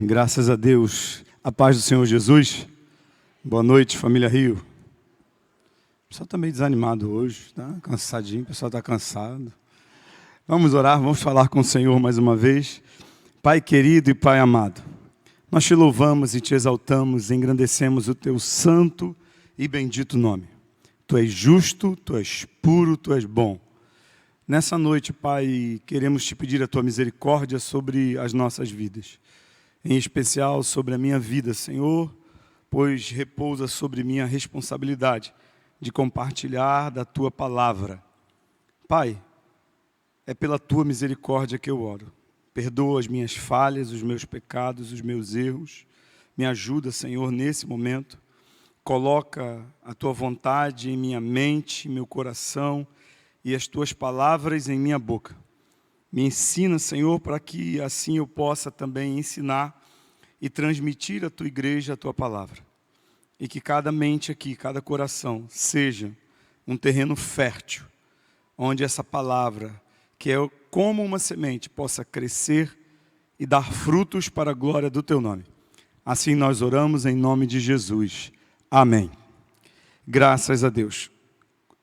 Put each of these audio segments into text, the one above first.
Graças a Deus, a paz do Senhor Jesus. Boa noite, família Rio. O pessoal está meio desanimado hoje, tá? Cansadinho, o pessoal está cansado. Vamos orar, vamos falar com o Senhor mais uma vez. Pai querido e Pai amado, nós te louvamos e te exaltamos, engrandecemos o teu santo e bendito nome. Tu és justo, tu és puro, tu és bom. Nessa noite, Pai, queremos te pedir a tua misericórdia sobre as nossas vidas. Em especial sobre a minha vida, Senhor, pois repousa sobre mim a responsabilidade de compartilhar da Tua palavra. Pai, é pela Tua misericórdia que eu oro. Perdoa as minhas falhas, os meus pecados, os meus erros. Me ajuda, Senhor, nesse momento. Coloca a Tua vontade em minha mente, em meu coração e as Tuas palavras em minha boca. Me ensina, Senhor, para que assim eu possa também ensinar e transmitir à Tua igreja a Tua palavra. E que cada mente aqui, cada coração, seja um terreno fértil, onde essa palavra, que é como uma semente, possa crescer e dar frutos para a glória do Teu nome. Assim nós oramos em nome de Jesus. Amém. Graças a Deus.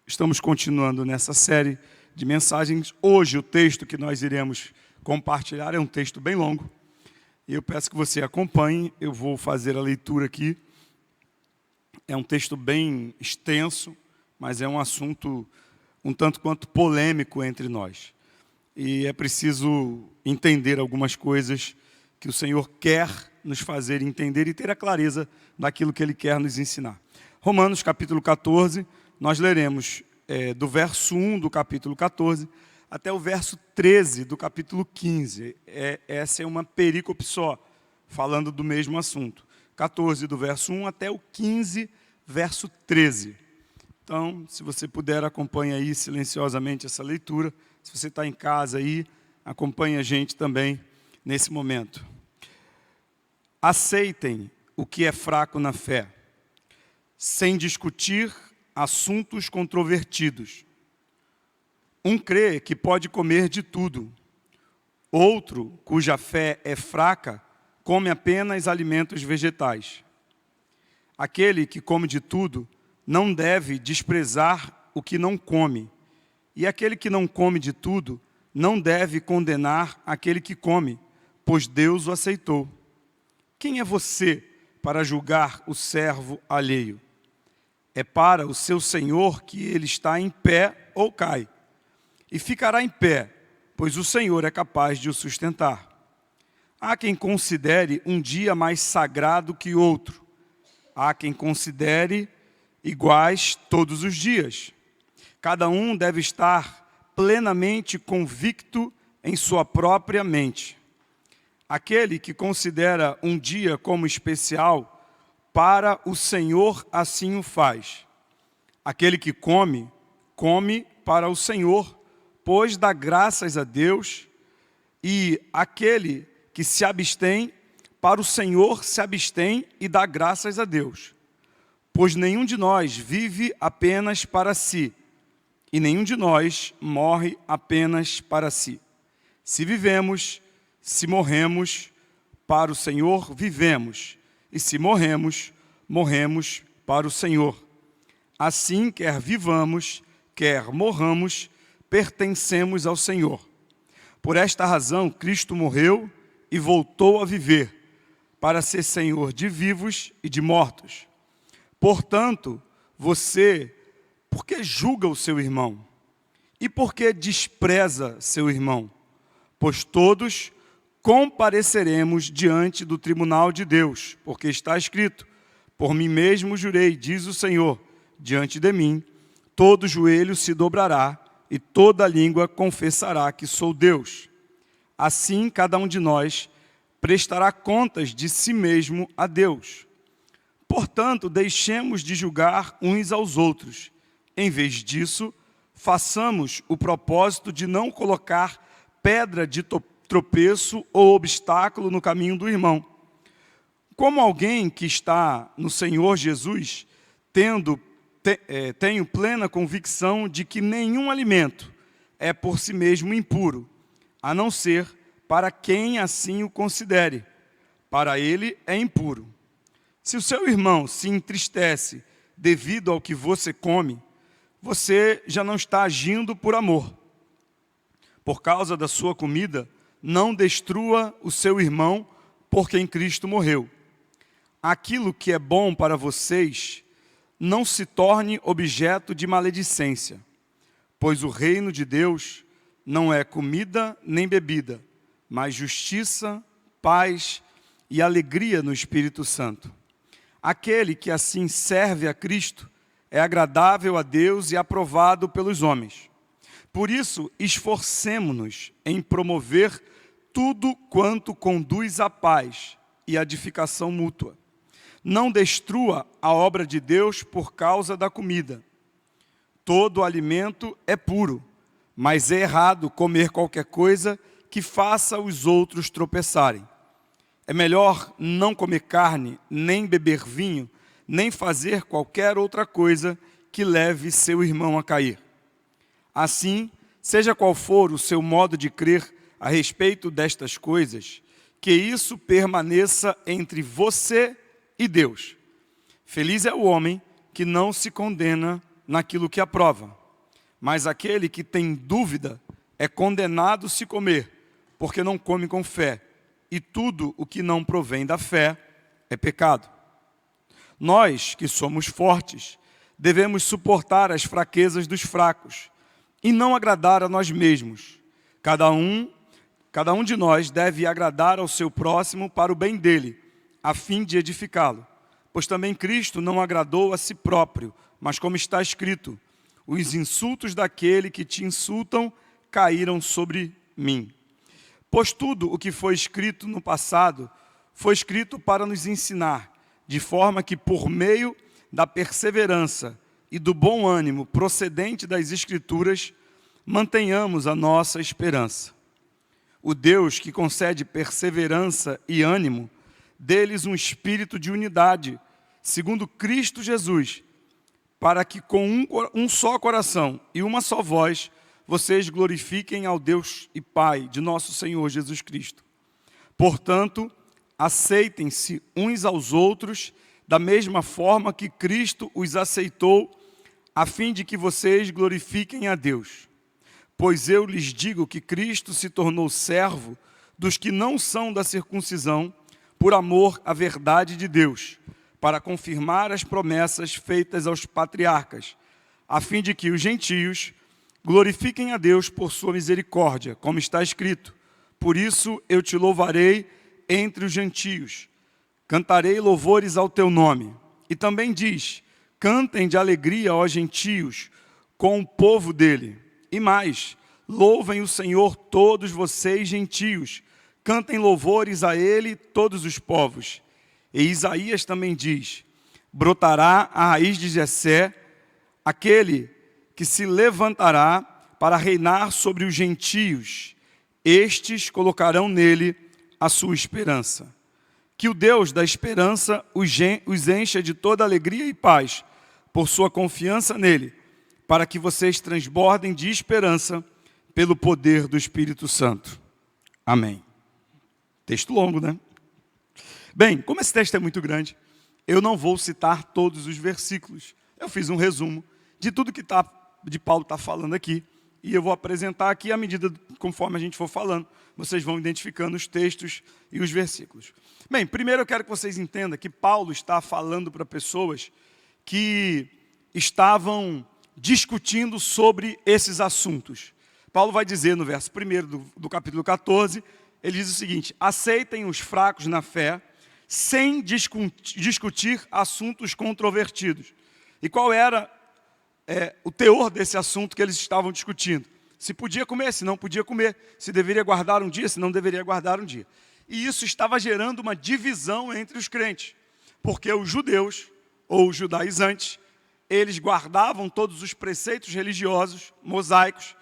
Estamos continuando nessa série de mensagens. Hoje o texto que nós iremos compartilhar é um texto bem longo. E eu peço que você acompanhe, eu vou fazer a leitura aqui. É um texto bem extenso, mas é um assunto um tanto quanto polêmico entre nós. E é preciso entender algumas coisas que o Senhor quer nos fazer entender e ter a clareza daquilo que Ele quer nos ensinar. Romanos capítulo 14, nós leremos do verso 1 do capítulo 14 até o verso 13 do capítulo 15. Essa é uma perícope só, falando do mesmo assunto. 14 do verso 1 até o 15, verso 13. Então, se você puder, acompanhe aí silenciosamente essa leitura. Se você está em casa aí, acompanhe a gente também nesse momento. Aceitem o que é fraco na fé, sem discutir assuntos controvertidos. Um crê que pode comer de tudo. Outro, cuja fé é fraca, come apenas alimentos vegetais. Aquele que come de tudo não deve desprezar o que não come. E aquele que não come de tudo não deve condenar aquele que come, pois Deus o aceitou. Quem é você para julgar o servo alheio? É para o seu Senhor que ele está em pé ou cai. E ficará em pé, pois o Senhor é capaz de o sustentar. Há quem considere um dia mais sagrado que outro. Há quem considere iguais todos os dias. Cada um deve estar plenamente convicto em sua própria mente. Aquele que considera um dia como especial, para o Senhor assim o faz. Aquele que come, come para o Senhor, pois dá graças a Deus. E aquele que se abstém, para o Senhor se abstém e dá graças a Deus. Pois nenhum de nós vive apenas para si, e nenhum de nós morre apenas para si. Se vivemos, se morremos, para o Senhor vivemos. E se morremos, morremos para o Senhor. Assim, quer vivamos, quer morramos, pertencemos ao Senhor. Por esta razão, Cristo morreu e voltou a viver, para ser Senhor de vivos e de mortos. Portanto, você, por que julga o seu irmão? E por que despreza seu irmão? Pois todos compareceremos diante do tribunal de Deus, porque está escrito: por mim mesmo jurei, diz o Senhor, diante de mim, todo joelho se dobrará e toda língua confessará que sou Deus. Assim, cada um de nós prestará contas de si mesmo a Deus. Portanto, deixemos de julgar uns aos outros. Em vez disso, façamos o propósito de não colocar pedra de tropeço ou obstáculo no caminho do irmão. Como alguém que está no Senhor Jesus, tenho plena convicção de que nenhum alimento é por si mesmo impuro, a não ser para quem assim o considere. para ele é impuro. Se o seu irmão se entristece devido ao que você come, você já não está agindo por amor. Por causa da sua comida, não destrua o seu irmão por quem Cristo morreu. Aquilo que é bom para vocês não se torne objeto de maledicência, pois o reino de Deus não é comida nem bebida, mas justiça, paz e alegria no Espírito Santo. Aquele que assim serve a Cristo é agradável a Deus e aprovado pelos homens. Por isso, esforcemo-nos em promover tudo quanto conduz à paz e à edificação mútua. Não destrua a obra de Deus por causa da comida. Todo alimento é puro, mas é errado comer qualquer coisa que faça os outros tropeçarem. É melhor não comer carne, nem beber vinho, nem fazer qualquer outra coisa que leve seu irmão a cair. Assim, seja qual for o seu modo de crer a respeito destas coisas, que isso permaneça entre você e Deus. Feliz é o homem que não se condena naquilo que aprova, mas aquele que tem dúvida é condenado se comer, porque não come com fé, e tudo o que não provém da fé é pecado. Nós, que somos fortes, devemos suportar as fraquezas dos fracos e não agradar a nós mesmos. Cada um de nós deve agradar ao seu próximo para o bem dele, a fim de edificá-lo. Pois também Cristo não agradou a si próprio, mas como está escrito, os insultos daquele que te insultam caíram sobre mim. Pois tudo o que foi escrito no passado foi escrito para nos ensinar, de forma que por meio da perseverança e do bom ânimo procedente das Escrituras, mantenhamos a nossa esperança. O Deus que concede perseverança e ânimo, dê-lhes um espírito de unidade, segundo Cristo Jesus, para que com um só coração e uma só voz, vocês glorifiquem ao Deus e Pai de nosso Senhor Jesus Cristo. Portanto, aceitem-se uns aos outros da mesma forma que Cristo os aceitou, a fim de que vocês glorifiquem a Deus. Pois eu lhes digo que Cristo se tornou servo dos que não são da circuncisão, por amor à verdade de Deus, para confirmar as promessas feitas aos patriarcas, a fim de que os gentios glorifiquem a Deus por sua misericórdia, como está escrito. Por isso eu te louvarei entre os gentios, cantarei louvores ao teu nome. E também diz, cantem de alegria, ó gentios, com o povo dele. E mais, louvem o Senhor todos vocês gentios, cantem louvores a ele todos os povos. E Isaías também diz, brotará a raiz de Jessé, aquele que se levantará para reinar sobre os gentios. Estes colocarão nele a sua esperança. Que o Deus da esperança os encha de toda alegria e paz, por sua confiança nele, para que vocês transbordem de esperança pelo poder do Espírito Santo. Amém. Texto longo, né? Bem, como esse texto é muito grande, eu não vou citar todos os versículos. Eu fiz um resumo de tudo que de Paulo está falando aqui, e eu vou apresentar aqui à medida, conforme a gente for falando, vocês vão identificando os textos e os versículos. Bem, primeiro eu quero que vocês entendam que Paulo está falando para pessoas que estavam discutindo sobre esses assuntos. Paulo vai dizer no verso 1 do capítulo 14, ele diz o seguinte, aceitem os fracos na fé, sem discutir assuntos controvertidos. E qual era o teor desse assunto que eles estavam discutindo? Se podia comer, se não podia comer, se deveria guardar um dia, se não deveria guardar um dia. E isso estava gerando uma divisão entre os crentes, porque os judeus, ou os judaizantes, eles guardavam todos os preceitos religiosos, mosaicos,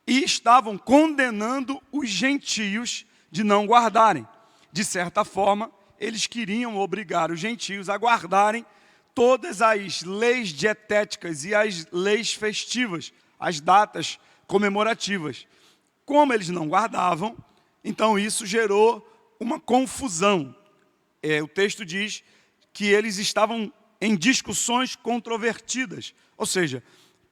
e estavam condenando os gentios de não guardarem. De certa forma, eles queriam obrigar os gentios a guardarem todas as leis dietéticas e as leis festivas, as datas comemorativas. Como eles não guardavam, então isso gerou uma confusão. o texto diz que eles estavam em discussões controvertidas. Ou seja,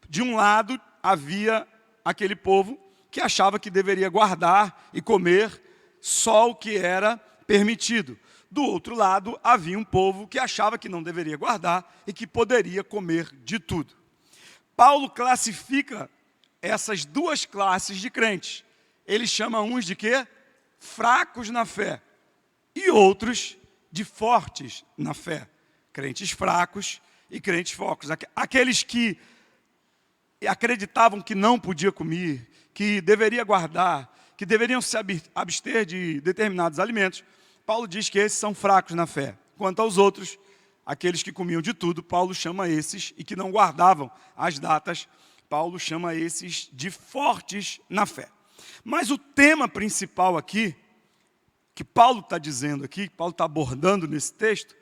de um lado havia aquele povo que achava que deveria guardar e comer só o que era permitido. Do outro lado, havia um povo que achava que não deveria guardar e que poderia comer de tudo. Paulo classifica essas duas classes de crentes. Ele chama uns de quê? Fracos na fé. E outros de fortes na fé. Crentes fracos e crentes fortes. Aqueles que acreditavam que não podia comer, que deveria guardar, que deveriam se abster de determinados alimentos. Paulo diz que esses são fracos na fé. Quanto aos outros, aqueles que comiam de tudo, Paulo chama esses, e que não guardavam as datas, Paulo chama esses de fortes na fé. Mas o tema principal aqui, que Paulo está dizendo aqui, que Paulo está abordando nesse texto,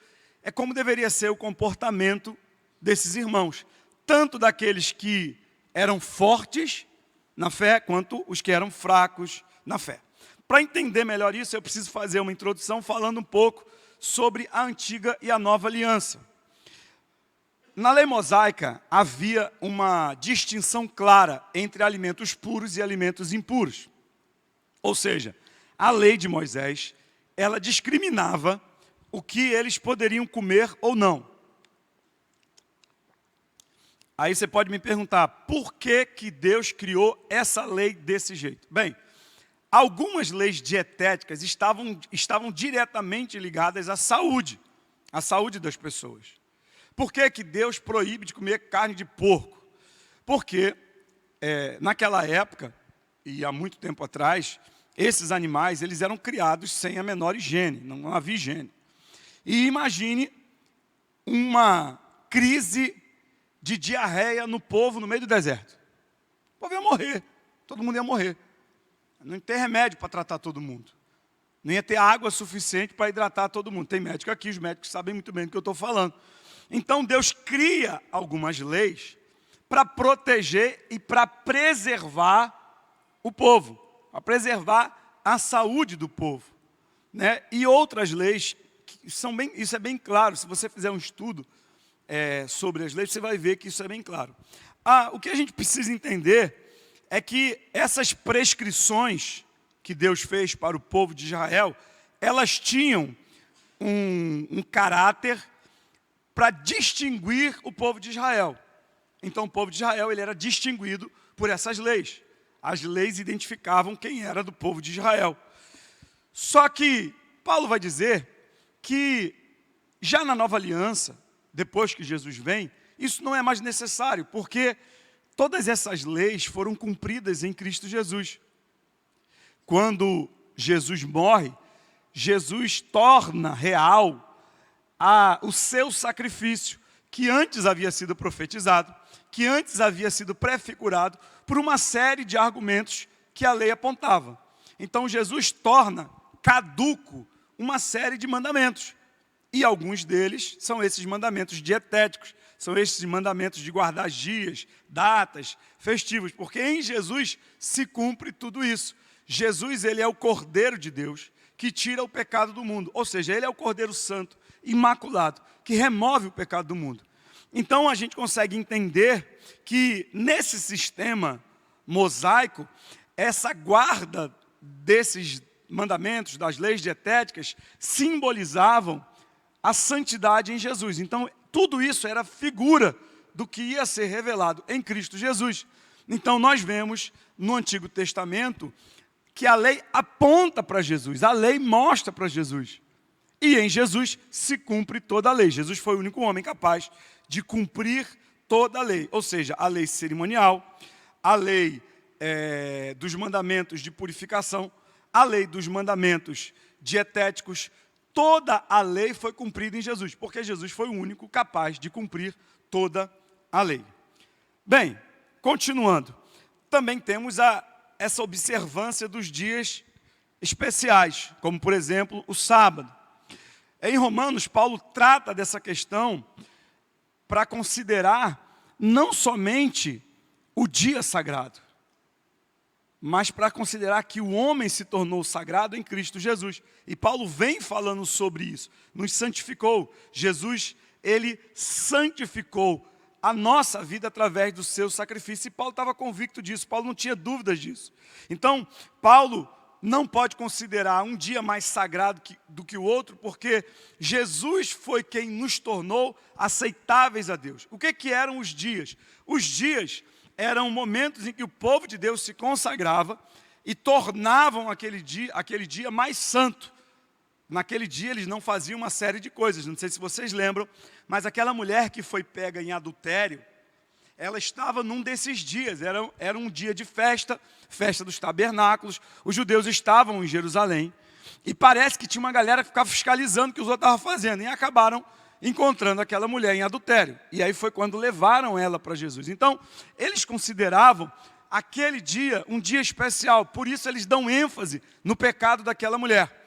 é como deveria ser o comportamento desses irmãos, tanto daqueles que eram fortes na fé, quanto os que eram fracos na fé. Para entender melhor isso, eu preciso fazer uma introdução falando um pouco sobre a antiga e a nova aliança. Na lei mosaica, havia uma distinção clara entre alimentos puros e alimentos impuros. Ou seja, a lei de Moisés, ela discriminava o que eles poderiam comer ou não. Aí você pode me perguntar, por que que Deus criou essa lei desse jeito? Bem, algumas leis dietéticas estavam diretamente ligadas à saúde das pessoas. Por que que Deus proíbe de comer carne de porco? Porque naquela época, e há muito tempo atrás, esses animais eles eram criados sem a menor higiene, não havia higiene. E imagine uma crise de diarreia no povo no meio do deserto. O povo ia morrer, todo mundo ia morrer. Não ia ter remédio para tratar todo mundo. Não ia ter água suficiente para hidratar todo mundo. Tem médico aqui, os médicos sabem muito bem do que eu estou falando. Então Deus cria algumas leis para proteger e para preservar o povo, para preservar a saúde do povo, né? E outras leis, isso é bem claro, se você fizer um estudo sobre as leis, você vai ver que isso é bem claro. O que a gente precisa entender é que essas prescrições que Deus fez para o povo de Israel, elas tinham um caráter para distinguir o povo de Israel. Então o povo de Israel ele era distinguido por essas leis. As leis identificavam quem era do povo de Israel. Só que Paulo vai dizer que já na nova aliança, depois que Jesus vem, isso não é mais necessário, porque todas essas leis foram cumpridas em Cristo Jesus. Quando Jesus morre, Jesus torna real o seu sacrifício, que antes havia sido profetizado, que antes havia sido prefigurado por uma série de argumentos que a lei apontava. Então Jesus torna caduco uma série de mandamentos. E alguns deles são esses mandamentos dietéticos, são esses mandamentos de guardar dias, datas, festivos, porque em Jesus se cumpre tudo isso. Jesus, ele é o Cordeiro de Deus, que tira o pecado do mundo. Ou seja, ele é o Cordeiro Santo, imaculado, que remove o pecado do mundo. Então a gente consegue entender que nesse sistema mosaico, essa guarda desses mandamentos, das leis dietéticas, simbolizavam a santidade em Jesus. Então, tudo isso era figura do que ia ser revelado em Cristo Jesus. Então, nós vemos no Antigo Testamento que a lei aponta para Jesus, a lei mostra para Jesus. E em Jesus se cumpre toda a lei. Jesus foi o único homem capaz de cumprir toda a lei. Ou seja, a lei cerimonial, a lei dos mandamentos de purificação, a lei dos mandamentos dietéticos, toda a lei foi cumprida em Jesus, porque Jesus foi o único capaz de cumprir toda a lei. Bem, continuando, também temos essa observância dos dias especiais, como por exemplo o sábado. Em Romanos, Paulo trata dessa questão para considerar não somente o dia sagrado, mas para considerar que o homem se tornou sagrado em Cristo Jesus. E Paulo vem falando sobre isso, nos santificou. Jesus, ele santificou a nossa vida através do seu sacrifício. E Paulo estava convicto disso, Paulo não tinha dúvidas disso. Então, Paulo não pode considerar um dia mais sagrado do que o outro, porque Jesus foi quem nos tornou aceitáveis a Deus. O que eram os dias? Os dias eram momentos em que o povo de Deus se consagrava e tornavam aquele dia mais santo. Naquele dia eles não faziam uma série de coisas, não sei se vocês lembram, mas aquela mulher que foi pega em adultério, ela estava num desses dias, era um dia de festa dos tabernáculos, os judeus estavam em Jerusalém, e parece que tinha uma galera que ficava fiscalizando o que os outros estavam fazendo, e acabaram encontrando aquela mulher em adultério. E aí foi quando levaram ela para Jesus. Então, eles consideravam aquele dia um dia especial, por isso eles dão ênfase no pecado daquela mulher.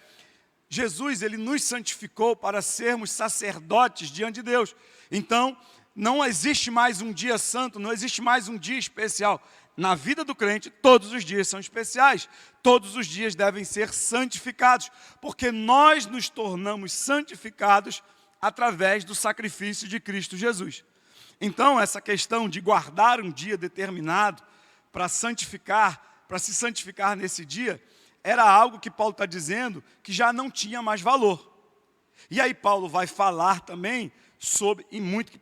Jesus, ele nos santificou para sermos sacerdotes diante de Deus. Então, não existe mais um dia santo, não existe mais um dia especial. Na vida do crente, todos os dias são especiais. Todos os dias devem ser santificados, porque nós nos tornamos santificados através do sacrifício de Cristo Jesus. Então, essa questão de guardar um dia determinado para se santificar nesse dia, era algo que Paulo está dizendo que já não tinha mais valor. E aí Paulo vai falar também sobre, e muito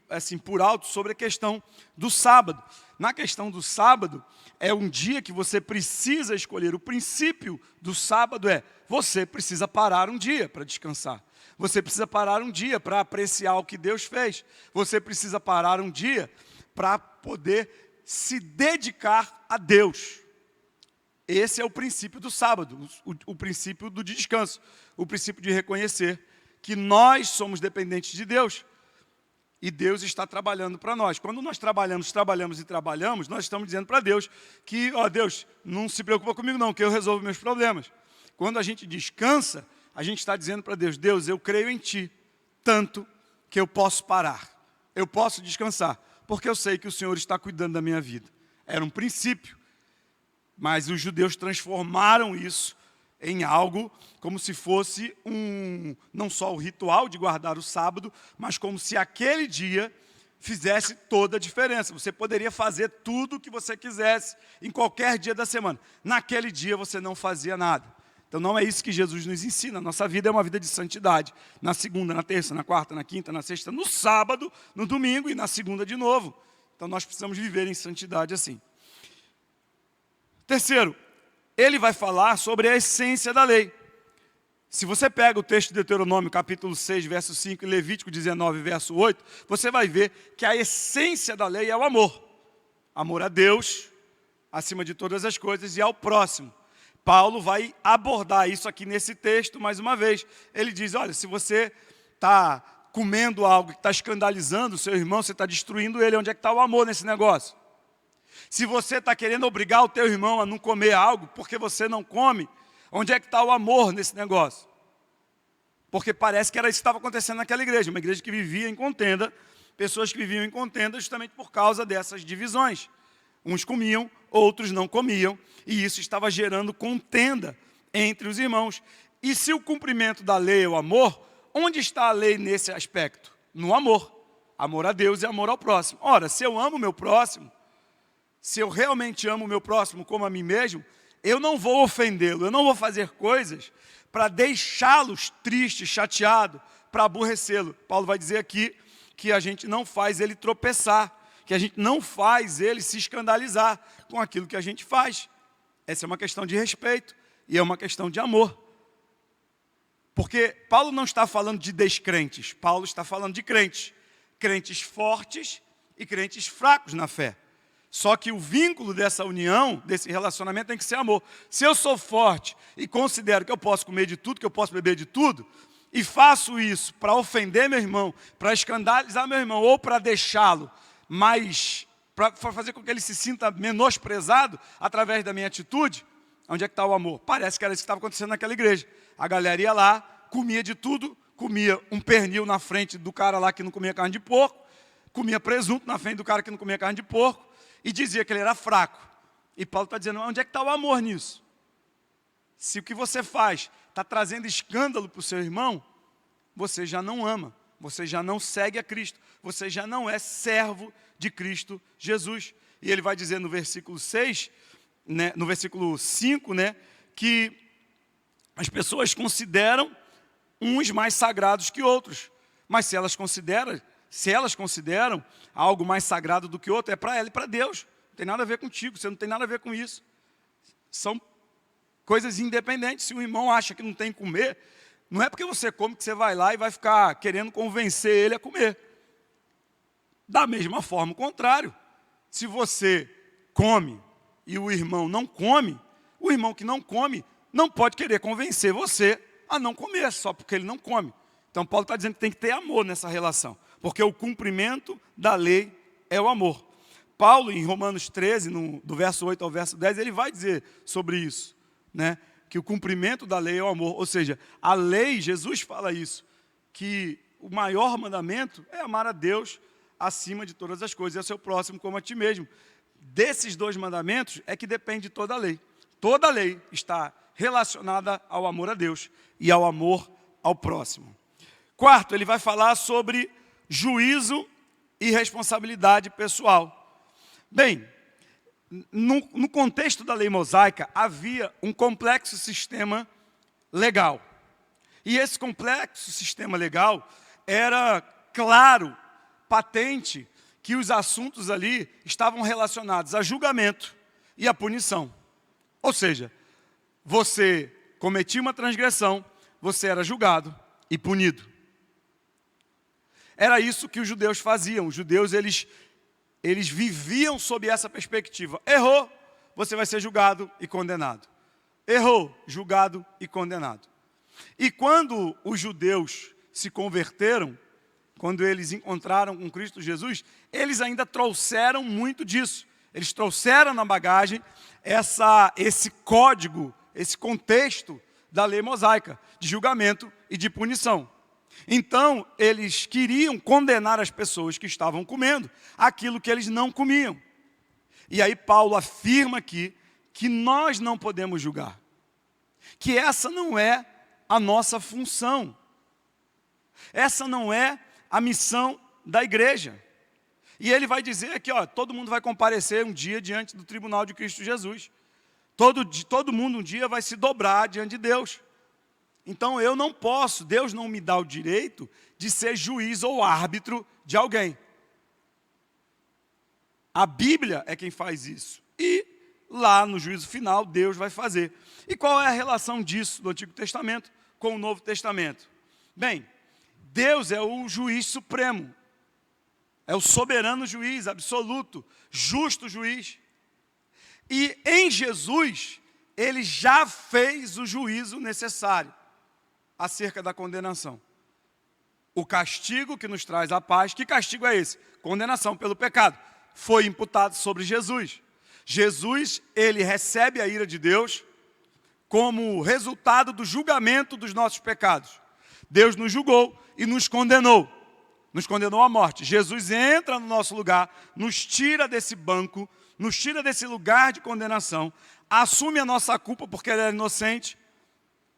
assim, por alto, sobre a questão do sábado. Na questão do sábado, é um dia que você precisa escolher. O princípio do sábado é, você precisa parar um dia para descansar. Você precisa parar um dia para apreciar o que Deus fez. Você precisa parar um dia para poder se dedicar a Deus. Esse é o princípio do sábado, o princípio do descanso, o princípio de reconhecer que nós somos dependentes de Deus e Deus está trabalhando para nós. Quando nós trabalhamos, nós estamos dizendo para Deus que, ó Deus, não se preocupa comigo não, que eu resolvo meus problemas. Quando a gente descansa, a gente está dizendo para Deus, Deus, eu creio em Ti, tanto que eu posso parar, eu posso descansar, porque eu sei que o Senhor está cuidando da minha vida. Era um princípio. Mas os judeus transformaram isso em algo como se fosse não só o ritual de guardar o sábado, mas como se aquele dia fizesse toda a diferença. Você poderia fazer tudo o que você quisesse em qualquer dia da semana. Naquele dia você não fazia nada. Então não é isso que Jesus nos ensina. Nossa vida é uma vida de santidade. Na segunda, na terça, na quarta, na quinta, na sexta, no sábado, no domingo e na segunda de novo. Então nós precisamos viver em santidade assim. Terceiro, ele vai falar sobre a essência da lei. Se você pega o texto de Deuteronômio, capítulo 6, verso 5, e Levítico 19, verso 8, você vai ver que a essência da lei é o amor. Amor a Deus, acima de todas as coisas, e ao próximo. Paulo vai abordar isso aqui nesse texto, mais uma vez. Ele diz, olha, se você está comendo algo que está escandalizando o seu irmão, você está destruindo ele, onde é que está o amor nesse negócio? Se você está querendo obrigar o teu irmão a não comer algo porque você não come, onde é que está o amor nesse negócio? Porque parece que era isso que estava acontecendo naquela igreja, uma igreja que vivia em contenda, pessoas que viviam em contenda justamente por causa dessas divisões. Uns comiam, outros não comiam, e isso estava gerando contenda entre os irmãos. E se o cumprimento da lei é o amor, onde está a lei nesse aspecto? No amor. Amor a Deus e amor ao próximo. Ora, se eu amo o meu próximo, se eu realmente amo o meu próximo como a mim mesmo, eu não vou ofendê-lo, eu não vou fazer coisas para deixá-los triste, chateado, para aborrecê-lo. Paulo vai dizer aqui que a gente não faz ele tropeçar, que a gente não faz ele se escandalizar com aquilo que a gente faz. Essa é uma questão de respeito e é uma questão de amor. Porque Paulo não está falando de descrentes, Paulo está falando de crentes. Crentes fortes e crentes fracos na fé. Só que o vínculo dessa união, desse relacionamento tem que ser amor. Se eu sou forte e considero que eu posso comer de tudo, que eu posso beber de tudo, e faço isso para ofender meu irmão, para escandalizar meu irmão, ou para deixá-lo mais, para fazer com que ele se sinta menosprezado através da minha atitude, onde é que está o amor? Parece que era isso que estava acontecendo naquela igreja. A galera ia lá, comia de tudo, comia um pernil na frente do cara lá que não comia carne de porco, comia presunto na frente do cara que não comia carne de porco, e dizia que ele era fraco. E Paulo está dizendo, onde é que está o amor nisso? Se o que você faz está trazendo escândalo para o seu irmão, você já não ama, você já não segue a Cristo, você já não é servo de Cristo Jesus. E ele vai dizer no versículo 6, né, no versículo 5, né, que as pessoas consideram uns mais sagrados que outros. Mas se elas consideram algo mais sagrado do que outro, é para ela e para Deus. Não tem nada a ver contigo, você não tem nada a ver com isso. São coisas independentes. Se o irmão acha que não tem que comer, não é porque você come que você vai lá e vai ficar querendo convencer ele a comer. Da mesma forma, o contrário. Se você come e o irmão não come, o irmão que não come não pode querer convencer você a não comer, só porque ele não come. Então Paulo está dizendo que tem que ter amor nessa relação, porque o cumprimento da lei é o amor. Paulo, em Romanos 13, do verso 8 ao verso 10, ele vai dizer sobre isso, né? Que o cumprimento da lei é o amor. Ou seja, a lei, Jesus fala isso, que o maior mandamento é amar a Deus acima de todas as coisas, e ao seu próximo como a ti mesmo. Desses dois mandamentos é que depende toda a lei. Toda a lei está relacionada ao amor a Deus e ao amor ao próximo. Quarto, ele vai falar sobre juízo e responsabilidade pessoal. Bem, no contexto da lei mosaica, havia um complexo sistema legal. E esse complexo sistema legal era claro, patente, que os assuntos ali estavam relacionados a julgamento e a punição. Ou seja, você cometia uma transgressão, você era julgado e punido. Era isso que os judeus faziam. Os judeus, eles viviam sob essa perspectiva. Errou, você vai ser julgado e condenado. Errou, julgado e condenado. E quando os judeus se converteram, quando eles encontraram com Cristo Jesus, eles ainda trouxeram muito disso. Eles trouxeram na bagagem esse código, esse contexto da lei mosaica, de julgamento e de punição. Então, eles queriam condenar as pessoas que estavam comendo aquilo que eles não comiam. E aí Paulo afirma aqui que nós não podemos julgar, que essa não é a nossa função, essa não é a missão da igreja. E ele vai dizer aqui, ó, todo mundo vai comparecer um dia diante do tribunal de Cristo Jesus. Todo mundo um dia vai se dobrar diante de Deus. Então eu não posso, Deus não me dá o direito de ser juiz ou árbitro de alguém. A Bíblia é quem faz isso. E lá no juízo final, Deus vai fazer. E qual é a relação disso do Antigo Testamento com o Novo Testamento? Bem, Deus é o juiz supremo. É o soberano juiz, absoluto, justo juiz. E em Jesus, ele já fez o juízo necessário acerca da condenação. O castigo que nos traz a paz, que castigo é esse? Condenação pelo pecado. Foi imputado sobre Jesus. Jesus, ele recebe a ira de Deus como resultado do julgamento dos nossos pecados. Deus nos julgou e nos condenou à morte. Jesus entra no nosso lugar, nos tira desse banco, nos tira desse lugar de condenação, assume a nossa culpa porque ele era inocente,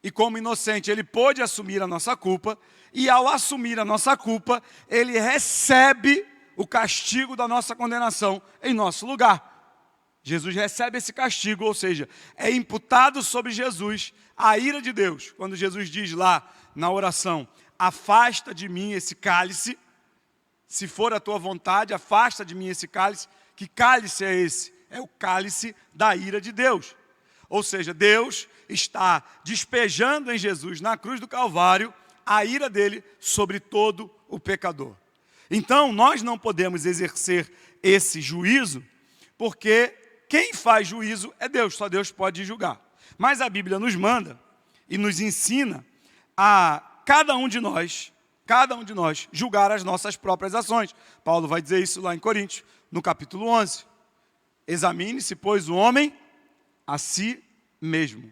e como inocente ele pôde assumir a nossa culpa, e ao assumir a nossa culpa, ele recebe o castigo da nossa condenação em nosso lugar. Jesus recebe esse castigo, ou seja, é imputado sobre Jesus a ira de Deus. Quando Jesus diz lá na oração, afasta de mim esse cálice, se for a tua vontade, afasta de mim esse cálice. Que cálice é esse? É o cálice da ira de Deus. Ou seja, Deus está despejando em Jesus, na cruz do Calvário, a ira dele sobre todo o pecador. Então, nós não podemos exercer esse juízo, porque quem faz juízo é Deus, só Deus pode julgar. Mas a Bíblia nos manda e nos ensina a cada um de nós julgar as nossas próprias ações. Paulo vai dizer isso lá em Coríntios, no capítulo 11. Examine-se, pois, o homem a si mesmo.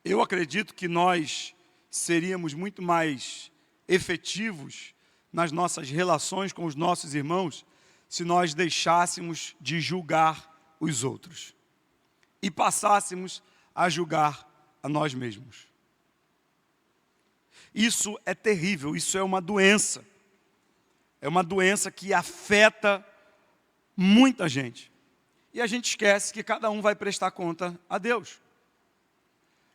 Eu acredito que nós seríamos muito mais efetivos nas nossas relações com os nossos irmãos se nós deixássemos de julgar os outros e passássemos a julgar a nós mesmos. Isso é terrível, isso é uma doença. É uma doença que afeta muita gente. E a gente esquece que cada um vai prestar conta a Deus.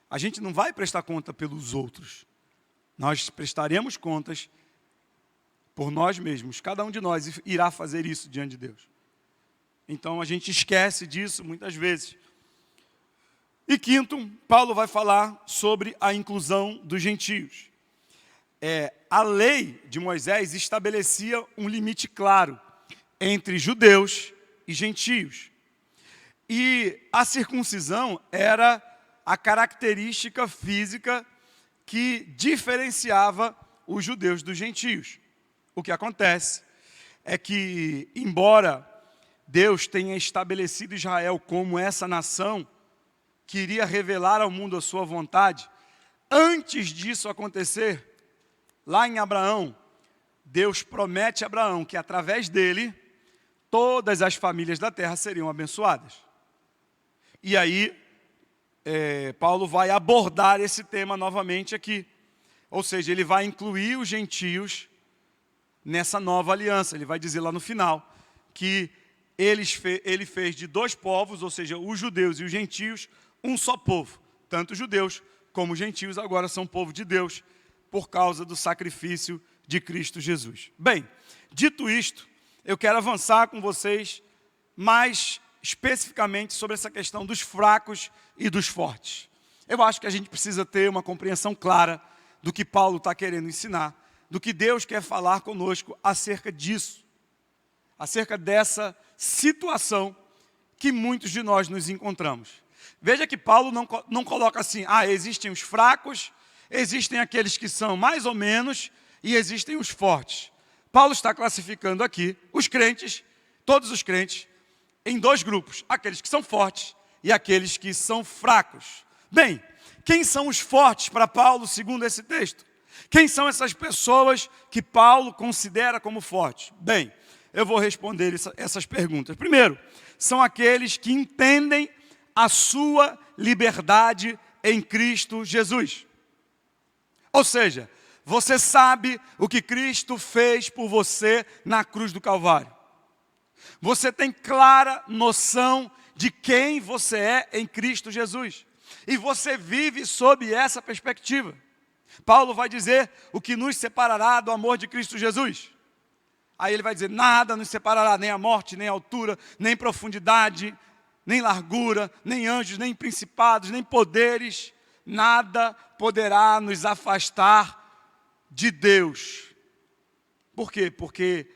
A gente não vai prestar conta pelos outros. Nós prestaremos contas por nós mesmos. Cada um de nós irá fazer isso diante de Deus. Então a gente esquece disso muitas vezes. E quinto, Paulo vai falar sobre a inclusão dos gentios. A lei de Moisés estabelecia um limite claro entre judeus e gentios. E a circuncisão era a característica física que diferenciava os judeus dos gentios. O que acontece é que, embora Deus tenha estabelecido Israel como essa nação que iria revelar ao mundo a sua vontade, antes disso acontecer, lá em Abraão, Deus promete a Abraão que através dele, todas as famílias da terra seriam abençoadas. E aí, Paulo vai abordar esse tema novamente aqui. Ou seja, ele vai incluir os gentios nessa nova aliança. Ele vai dizer lá no final que ele fez de dois povos, ou seja, os judeus e os gentios, um só povo. Tanto os judeus como os gentios agora são povo de Deus, por causa do sacrifício de Cristo Jesus. Bem, dito isto, eu quero avançar com vocês mais especificamente sobre essa questão dos fracos e dos fortes. Eu acho que a gente precisa ter uma compreensão clara do que Paulo está querendo ensinar, do que Deus quer falar conosco acerca disso, acerca dessa situação que muitos de nós nos encontramos. Veja que Paulo não coloca assim, existem os fracos, existem aqueles que são mais ou menos e existem os fortes. Paulo está classificando aqui os crentes, todos os crentes, em dois grupos, aqueles que são fortes e aqueles que são fracos. Bem, quem são os fortes para Paulo, segundo esse texto? Quem são essas pessoas que Paulo considera como fortes? Bem, eu vou responder essas perguntas. Primeiro, são aqueles que entendem a sua liberdade em Cristo Jesus. Ou seja, você sabe o que Cristo fez por você na cruz do Calvário. Você tem clara noção de quem você é em Cristo Jesus. E você vive sob essa perspectiva. Paulo vai dizer o que nos separará do amor de Cristo Jesus. Aí ele vai dizer, nada nos separará, nem a morte, nem a altura, nem profundidade, nem largura, nem anjos, nem principados, nem poderes. Nada poderá nos afastar de Deus. Por quê? Porque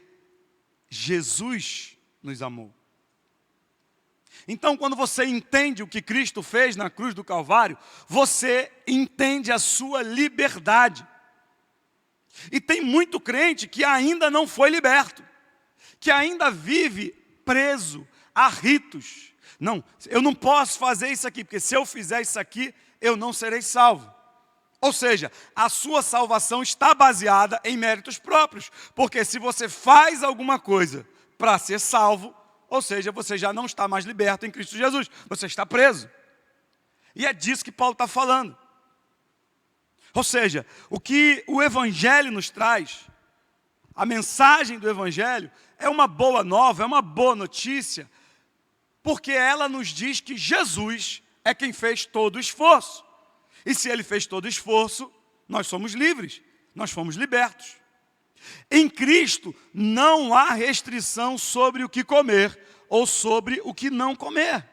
Jesus nos amou. Então, quando você entende o que Cristo fez na cruz do Calvário, você entende a sua liberdade. E tem muito crente que ainda não foi liberto, que ainda vive preso a ritos. Não, eu não posso fazer isso aqui, porque se eu fizer isso aqui, eu não serei salvo. Ou seja, a sua salvação está baseada em méritos próprios. Porque se você faz alguma coisa para ser salvo, ou seja, você já não está mais liberto em Cristo Jesus. Você está preso. E é disso que Paulo está falando. Ou seja, o que o Evangelho nos traz, a mensagem do Evangelho, é uma boa nova, é uma boa notícia, porque ela nos diz que Jesus é quem fez todo o esforço. E se Ele fez todo o esforço, nós somos livres, nós fomos libertos. Em Cristo não há restrição sobre o que comer ou sobre o que não comer.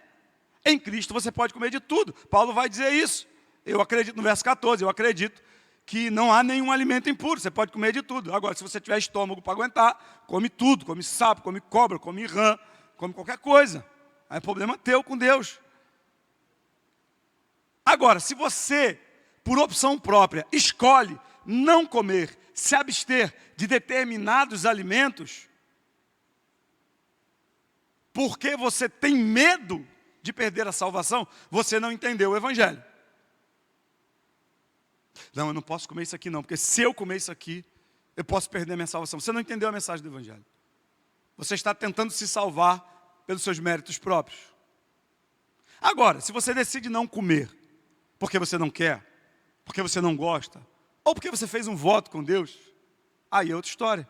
Em Cristo você pode comer de tudo. Paulo vai dizer isso. Eu acredito, no verso 14, eu acredito que não há nenhum alimento impuro, você pode comer de tudo. Agora, se você tiver estômago para aguentar, come tudo, come sapo, come cobra, come rã, come qualquer coisa. Aí é problema teu com Deus. Agora, se você, por opção própria, escolhe não comer, se abster de determinados alimentos, porque você tem medo de perder a salvação, você não entendeu o Evangelho. Não, eu não posso comer isso aqui não, porque se eu comer isso aqui, eu posso perder a minha salvação. Você não entendeu a mensagem do Evangelho. Você está tentando se salvar pelos seus méritos próprios. Agora, se você decide não comer, porque você não quer, porque você não gosta, ou porque você fez um voto com Deus, aí é outra história.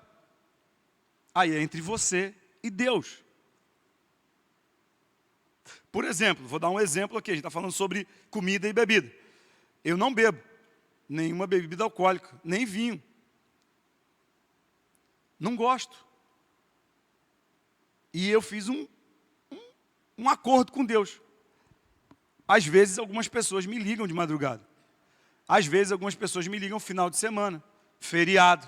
Aí é entre você e Deus. Por exemplo, vou dar um exemplo aqui, a gente está falando sobre comida e bebida. Eu não bebo nenhuma bebida alcoólica, nem vinho. Não gosto. E eu fiz um acordo com Deus. Às vezes algumas pessoas me ligam de madrugada. Às vezes algumas pessoas me ligam final de semana, feriado.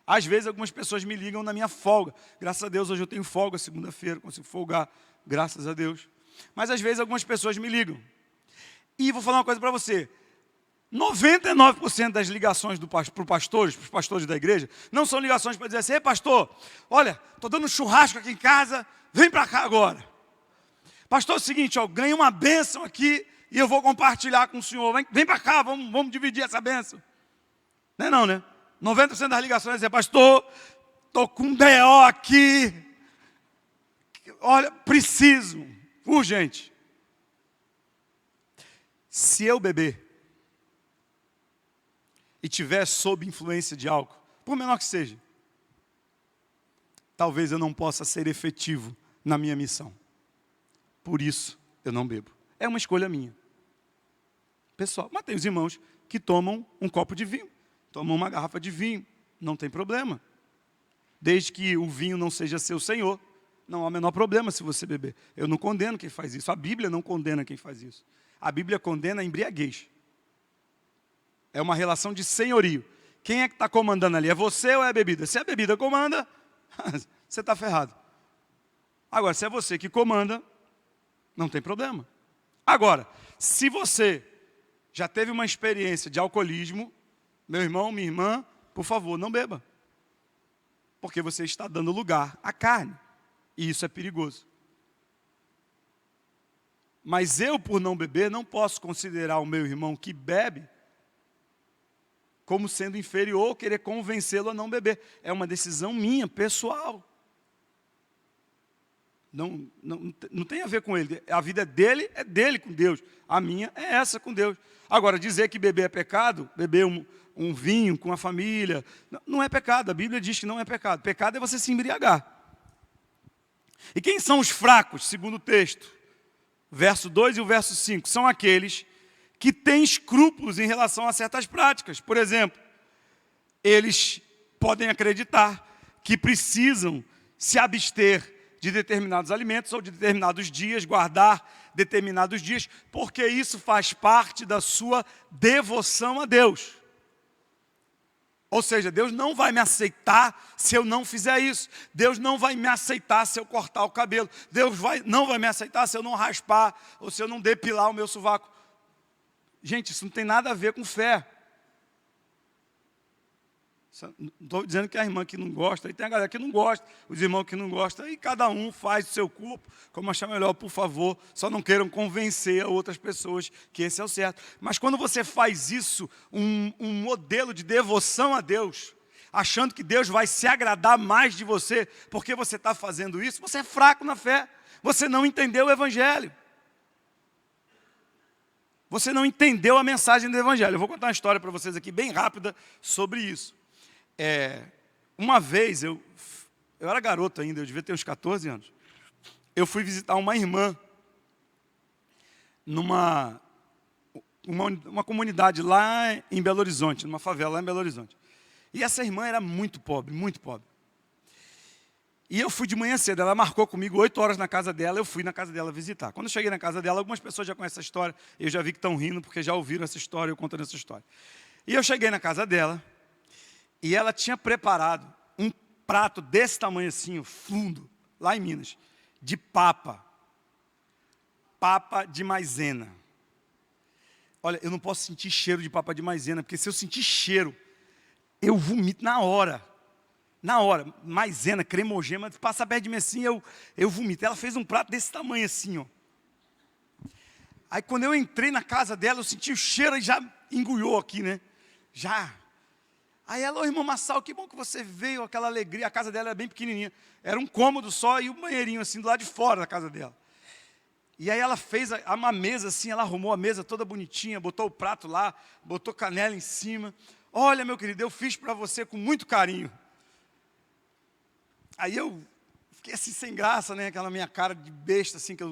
Às vezes algumas pessoas me ligam na minha folga. Graças a Deus hoje eu tenho folga, segunda-feira, consigo folgar, graças a Deus. Mas às vezes algumas pessoas me ligam. E vou falar uma coisa para você. 99% das ligações para os pastores da igreja, não são ligações para dizer assim: ei pastor, olha, estou dando um churrasco aqui em casa, vem para cá agora. Pastor, é o seguinte, ó, ganhei uma bênção aqui e eu vou compartilhar com o senhor. Vem para cá, vamos dividir essa bênção. Não é não, né? 90% das ligações é dizer: pastor, estou com um BO aqui. Olha, preciso, urgente. Se eu beber e tiver sob influência de álcool, por menor que seja, talvez eu não possa ser efetivo na minha missão. Por isso, eu não bebo. É uma escolha minha. Pessoal, mas tem os irmãos que tomam um copo de vinho, tomam uma garrafa de vinho, não tem problema. Desde que o vinho não seja seu senhor, não há o menor problema se você beber. Eu não condeno quem faz isso, a Bíblia não condena quem faz isso. A Bíblia condena a embriaguez. É uma relação de senhorio. Quem é que está comandando ali? É você ou é a bebida? Se a bebida comanda, você está ferrado. Agora, se é você que comanda, não tem problema. Agora, se você já teve uma experiência de alcoolismo, meu irmão, minha irmã, por favor, não beba. Porque você está dando lugar à carne. E isso é perigoso. Mas eu, por não beber, não posso considerar o meu irmão que bebe como sendo inferior ou querer convencê-lo a não beber. É uma decisão minha, pessoal. Não tem a ver com ele. A vida dele é dele com Deus. A minha é essa com Deus. Agora, dizer que beber é pecado, beber um vinho com a família, não é pecado. A Bíblia diz que não é pecado. Pecado é você se embriagar. E quem são os fracos, segundo o texto? Verso 2 e o verso 5. São aqueles que têm escrúpulos em relação a certas práticas. Por exemplo, eles podem acreditar que precisam se abster de determinados alimentos ou de determinados dias, guardar determinados dias, porque isso faz parte da sua devoção a Deus. Ou seja, Deus não vai me aceitar se eu não fizer isso. Deus não vai me aceitar se eu cortar o cabelo. Deus não vai me aceitar se eu não raspar ou se eu não depilar o meu sovaco. Gente, isso não tem nada a ver com fé. Não estou dizendo que a irmã que não gosta, e tem a galera que não gosta, os irmãos que não gostam, e cada um faz o seu corpo como achar melhor, por favor. Só não queiram convencer outras pessoas que esse é o certo. Mas quando você faz isso, um modelo de devoção a Deus, achando que Deus vai se agradar mais de você, porque você está fazendo isso, você é fraco na fé. Você não entendeu o Evangelho. Você não entendeu a mensagem do Evangelho. Eu vou contar uma história para vocês aqui, bem rápida, sobre isso. Uma vez, eu era garoto ainda, eu devia ter uns 14 anos. Eu fui visitar uma irmã numa comunidade lá em Belo Horizonte, numa favela lá em Belo Horizonte. E essa irmã era muito pobre, muito pobre. E eu fui de manhã cedo, ela marcou comigo 8 horas na casa dela, eu fui na casa dela visitar. Quando eu cheguei na casa dela, algumas pessoas já conhecem essa história, eu já vi que estão rindo porque já ouviram essa história, eu contando essa história. E eu cheguei na casa dela, e ela tinha preparado um prato desse tamanho assim, fundo, lá em Minas, de papa de maisena. Olha, eu não posso sentir cheiro de papa de maisena, porque se eu sentir cheiro, eu vomito na hora. Na hora, maisena, cremogema, passa perto de mim assim, eu vomito. Ela fez um prato desse tamanho assim, ó. Aí quando eu entrei na casa dela, eu senti o cheiro e já engulhou aqui, né? Já. Aí ela, ô irmão Massal, que bom que você veio, aquela alegria. A casa dela era bem pequenininha. Era um cômodo só e um banheirinho assim do lado de fora da casa dela. E aí ela fez uma mesa assim, ela arrumou a mesa toda bonitinha, botou o prato lá, botou canela em cima. Olha, meu querido, eu fiz para você com muito carinho. Aí eu fiquei assim sem graça, né? Aquela minha cara de besta assim que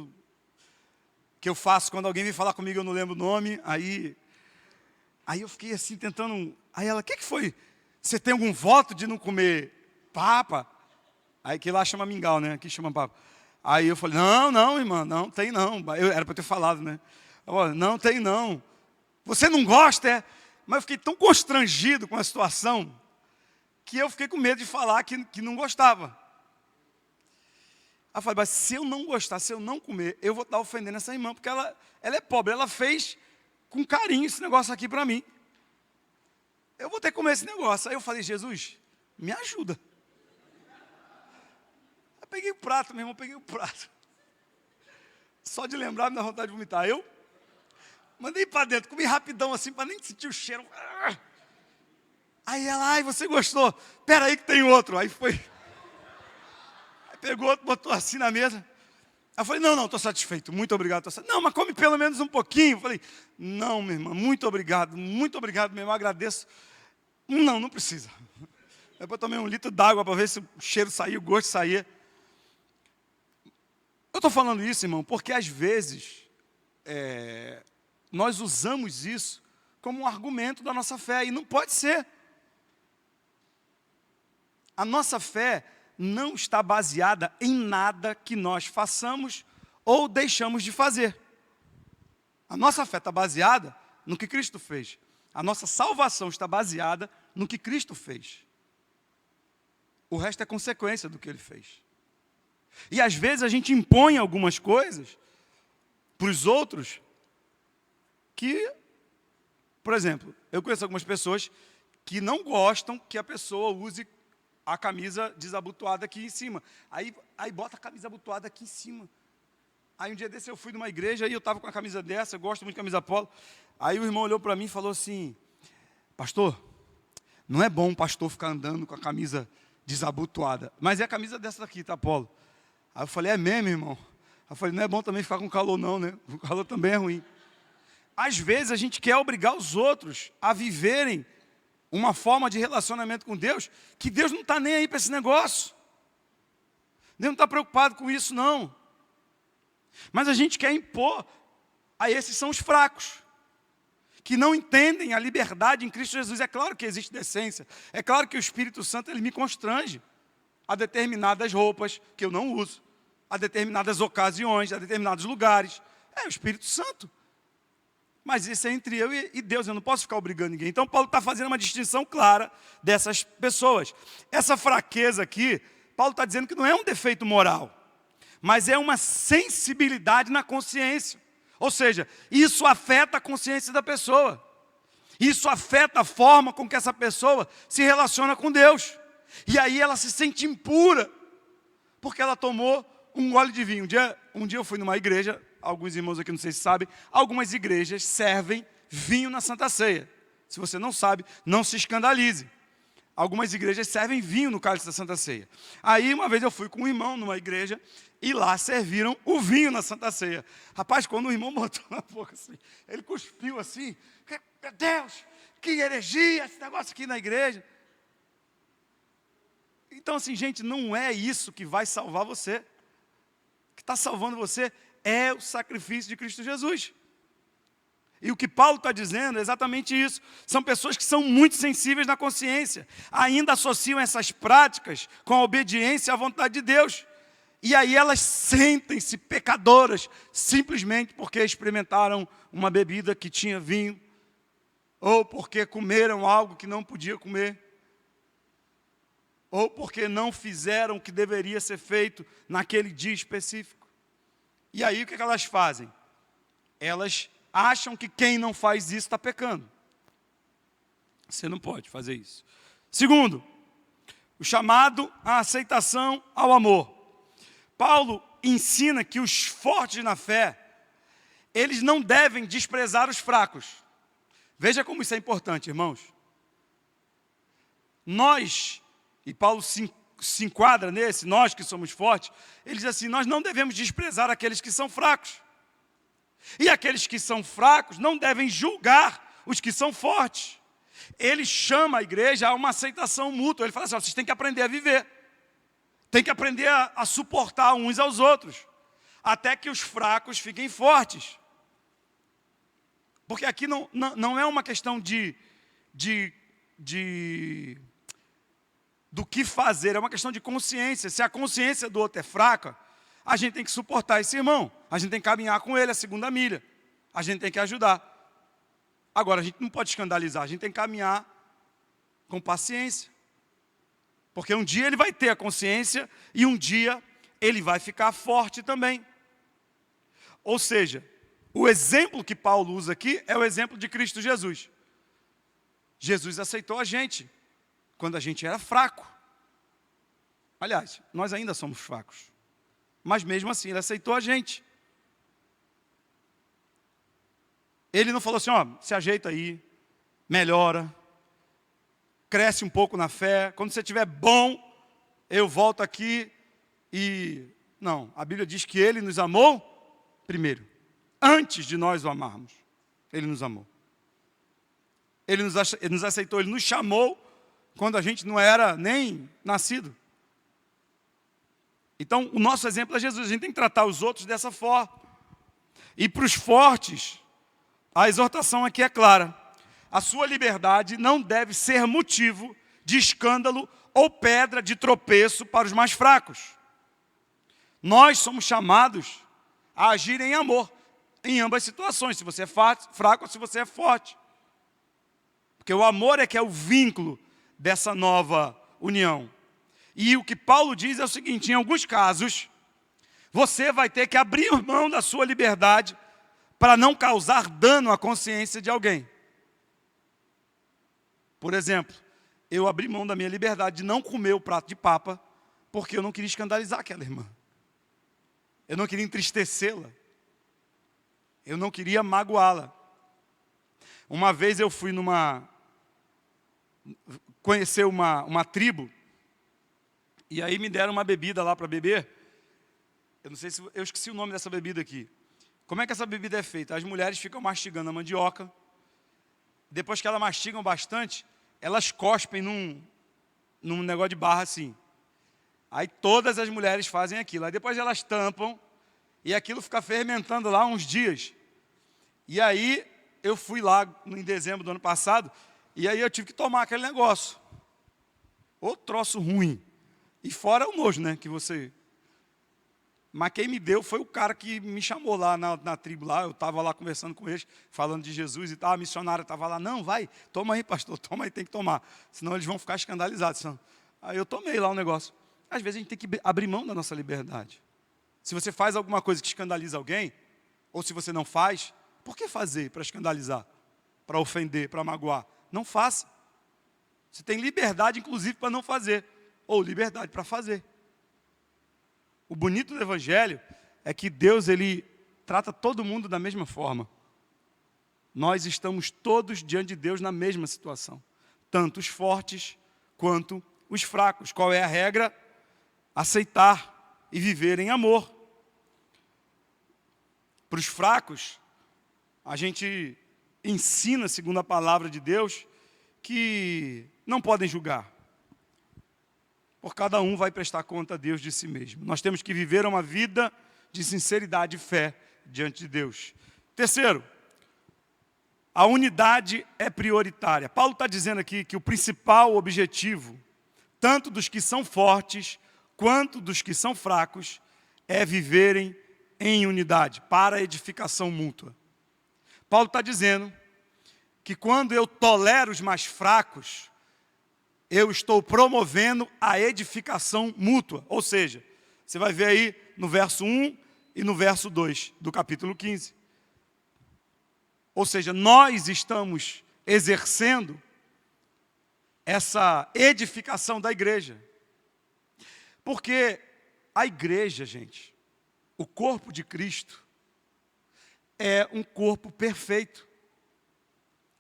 eu faço quando alguém vem falar comigo, eu não lembro o nome. Aí eu fiquei assim tentando. Aí ela, o que foi? Você tem algum voto de não comer papa? Aí que lá chama mingau, né? Aqui chama papa. Aí eu falei, não, irmã, não tem não. Era para eu ter falado, né? Eu, não tem não. Você não gosta, é? Mas eu fiquei tão constrangido com a situação que eu fiquei com medo de falar que não gostava. Aí eu falei, mas se eu não gostar, se eu não comer, eu vou estar ofendendo essa irmã, porque ela é pobre, ela fez com carinho esse negócio aqui para mim. Eu vou ter que comer esse negócio. Aí eu falei, Jesus, me ajuda. Eu peguei o prato, meu irmão, peguei o prato. Só de lembrar me dá vontade de vomitar. Eu mandei para dentro, comi rapidão assim, para nem sentir o cheiro. Aí ela, ai, você gostou? Espera aí que tem outro. Aí foi. Aí pegou outro, botou assim na mesa. Aí eu falei, não, estou satisfeito, muito obrigado. Não, mas come pelo menos um pouquinho. Eu falei, não, minha irmã, muito obrigado, meu irmão, agradeço. Não precisa. Depois eu tomei 1 litro d'água para ver se o cheiro saía, o gosto saía. Eu estou falando isso, irmão, porque às vezes nós usamos isso como um argumento da nossa fé, e não pode ser. A nossa fé não está baseada em nada que nós façamos ou deixamos de fazer. A nossa fé está baseada no que Cristo fez. A nossa salvação está baseada no que Cristo fez. O resto é consequência do que Ele fez. E às vezes a gente impõe algumas coisas para os outros que, por exemplo, eu conheço algumas pessoas que não gostam que a pessoa use a camisa desabotoada aqui em cima. Aí bota a camisa abotoada aqui em cima. Aí um dia desse eu fui numa igreja e eu estava com a camisa dessa, eu gosto muito de camisa polo. Aí o irmão olhou para mim e falou assim, pastor, não é bom um pastor ficar andando com a camisa desabotoada, mas é a camisa dessa daqui, tá, polo? Aí eu falei, é mesmo, irmão? Aí eu falei, não é bom também ficar com calor não, né? O calor também é ruim. Às vezes a gente quer obrigar os outros a viverem uma forma de relacionamento com Deus, que Deus não está nem aí para esse negócio. Deus não está preocupado com isso, não. Mas a gente quer impor a esses são os fracos, que não entendem a liberdade em Cristo Jesus. É claro que existe decência, é claro que o Espírito Santo ele me constrange a determinadas roupas que eu não uso, a determinadas ocasiões, a determinados lugares. É o Espírito Santo. Mas isso é entre eu e Deus, eu não posso ficar obrigando ninguém. Então Paulo está fazendo uma distinção clara dessas pessoas. Essa fraqueza aqui, Paulo está dizendo que não é um defeito moral, mas é uma sensibilidade na consciência. Ou seja, isso afeta a consciência da pessoa. Isso afeta a forma com que essa pessoa se relaciona com Deus. E aí ela se sente impura, porque ela tomou um gole de vinho. Um dia eu fui numa igreja, alguns irmãos aqui não sei se sabem, algumas igrejas servem vinho na Santa Ceia. Se você não sabe, não se escandalize. Algumas igrejas servem vinho no cálice da Santa Ceia. Aí uma vez eu fui com um irmão numa igreja e lá serviram o vinho na Santa Ceia. Rapaz, quando o irmão botou na boca assim, ele cuspiu assim, meu Deus, que heresia esse negócio aqui na igreja. Então assim, gente, não é isso que vai salvar você. O que está salvando você é o sacrifício de Cristo Jesus. E o que Paulo está dizendo é exatamente isso. São pessoas que são muito sensíveis na consciência. Ainda associam essas práticas com a obediência à vontade de Deus. E aí elas sentem-se pecadoras, simplesmente porque experimentaram uma bebida que tinha vinho, ou porque comeram algo que não podia comer, ou porque não fizeram o que deveria ser feito naquele dia específico. E aí o que elas fazem? Elas acham que quem não faz isso está pecando. Você não pode fazer isso. Segundo, o chamado à aceitação ao amor. Paulo ensina que os fortes na fé, eles não devem desprezar os fracos. Veja como isso é importante, irmãos. Nós, e Paulo se enquadra nesse, nós que somos fortes, ele diz assim, nós não devemos desprezar aqueles que são fracos. E aqueles que são fracos não devem julgar os que são fortes. Ele chama a igreja a uma aceitação mútua. Ele fala assim, vocês têm que aprender a viver. Tem que aprender a suportar uns aos outros. Até que os fracos fiquem fortes. Porque aqui não é uma questão do que fazer, é uma questão de consciência. Se a consciência do outro é fraca, a gente tem que suportar esse irmão. A gente tem que caminhar com ele a segunda milha. A gente tem que ajudar. Agora, a gente não pode escandalizar, a gente tem que caminhar com paciência. Porque um dia ele vai ter a consciência e um dia ele vai ficar forte também. Ou seja, o exemplo que Paulo usa aqui é o exemplo de Cristo Jesus. Jesus aceitou a gente quando a gente era fraco. Aliás, nós ainda somos fracos. Mas mesmo assim, ele aceitou a gente. Ele não falou assim, se ajeita aí, melhora, cresce um pouco na fé. Quando você estiver bom, eu volto aqui e... Não, a Bíblia diz que ele nos amou primeiro. Antes de nós o amarmos, ele nos amou. Ele nos aceitou, ele nos chamou quando a gente não era nem nascido. Então, o nosso exemplo é Jesus. A gente tem que tratar os outros dessa forma. E para os fortes, a exortação aqui é clara. A sua liberdade não deve ser motivo de escândalo ou pedra de tropeço para os mais fracos. Nós somos chamados a agir em amor, em ambas situações, se você é fraco ou se você é forte. Porque o amor é que é o vínculo dessa nova união. E o que Paulo diz é o seguinte, em alguns casos, você vai ter que abrir mão da sua liberdade para não causar dano à consciência de alguém. Por exemplo, eu abri mão da minha liberdade de não comer o prato de papa, porque eu não queria escandalizar aquela irmã. Eu não queria entristecê-la. Eu não queria magoá-la. Uma vez eu fui conhecer uma tribo, e aí me deram uma bebida lá para beber. Eu não sei se eu esqueci o nome dessa bebida aqui. Como é que essa bebida é feita? As mulheres ficam mastigando a mandioca. Depois que elas mastigam bastante, elas cospem num negócio de barra assim. Aí todas as mulheres fazem aquilo. Aí depois elas tampam e aquilo fica fermentando lá uns dias. E aí eu fui lá em dezembro do ano passado e aí eu tive que tomar aquele negócio. Ô troço ruim. E fora o nojo, né, que você... Mas quem me deu foi o cara que me chamou lá na tribo lá. Eu estava lá conversando com eles, falando de Jesus e tal. A missionária estava lá, não, vai, toma aí, pastor, toma aí, tem que tomar. Senão eles vão ficar escandalizados. Aí eu tomei lá o negócio. Às vezes a gente tem que abrir mão da nossa liberdade. Se você faz alguma coisa que escandaliza alguém, ou se você não faz, por que fazer para escandalizar? Para ofender, para magoar? Não faça. Você tem liberdade, inclusive, para não fazer. Ou liberdade para fazer. O bonito do Evangelho é que Deus, Ele trata todo mundo da mesma forma. Nós estamos todos diante de Deus na mesma situação. Tanto os fortes quanto os fracos. Qual é a regra? Aceitar e viver em amor. Para os fracos, a gente ensina, segundo a palavra de Deus, que não podem julgar. Por cada um vai prestar conta a Deus de si mesmo. Nós temos que viver uma vida de sinceridade e fé diante de Deus. Terceiro, a unidade é prioritária. Paulo está dizendo aqui que o principal objetivo, tanto dos que são fortes, quanto dos que são fracos, é viverem em unidade, para a edificação mútua. Paulo está dizendo que quando eu tolero os mais fracos, eu estou promovendo a edificação mútua. Ou seja, você vai ver aí no verso 1 e no verso 2 do capítulo 15. Ou seja, nós estamos exercendo essa edificação da igreja. Porque a igreja, gente, o corpo de Cristo, é um corpo perfeito.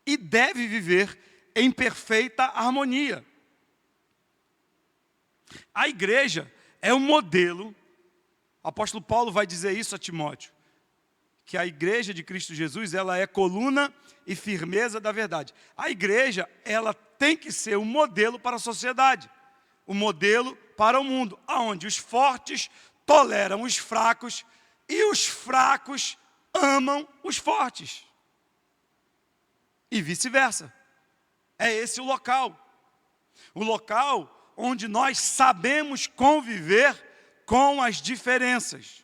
E deve viver em perfeita harmonia. A igreja é um modelo, o apóstolo Paulo vai dizer isso a Timóteo, que a igreja de Cristo Jesus, ela é coluna e firmeza da verdade. A igreja, ela tem que ser um modelo para a sociedade, um modelo para o mundo, onde os fortes toleram os fracos e os fracos amam os fortes. E vice-versa. É esse o local onde nós sabemos conviver com as diferenças.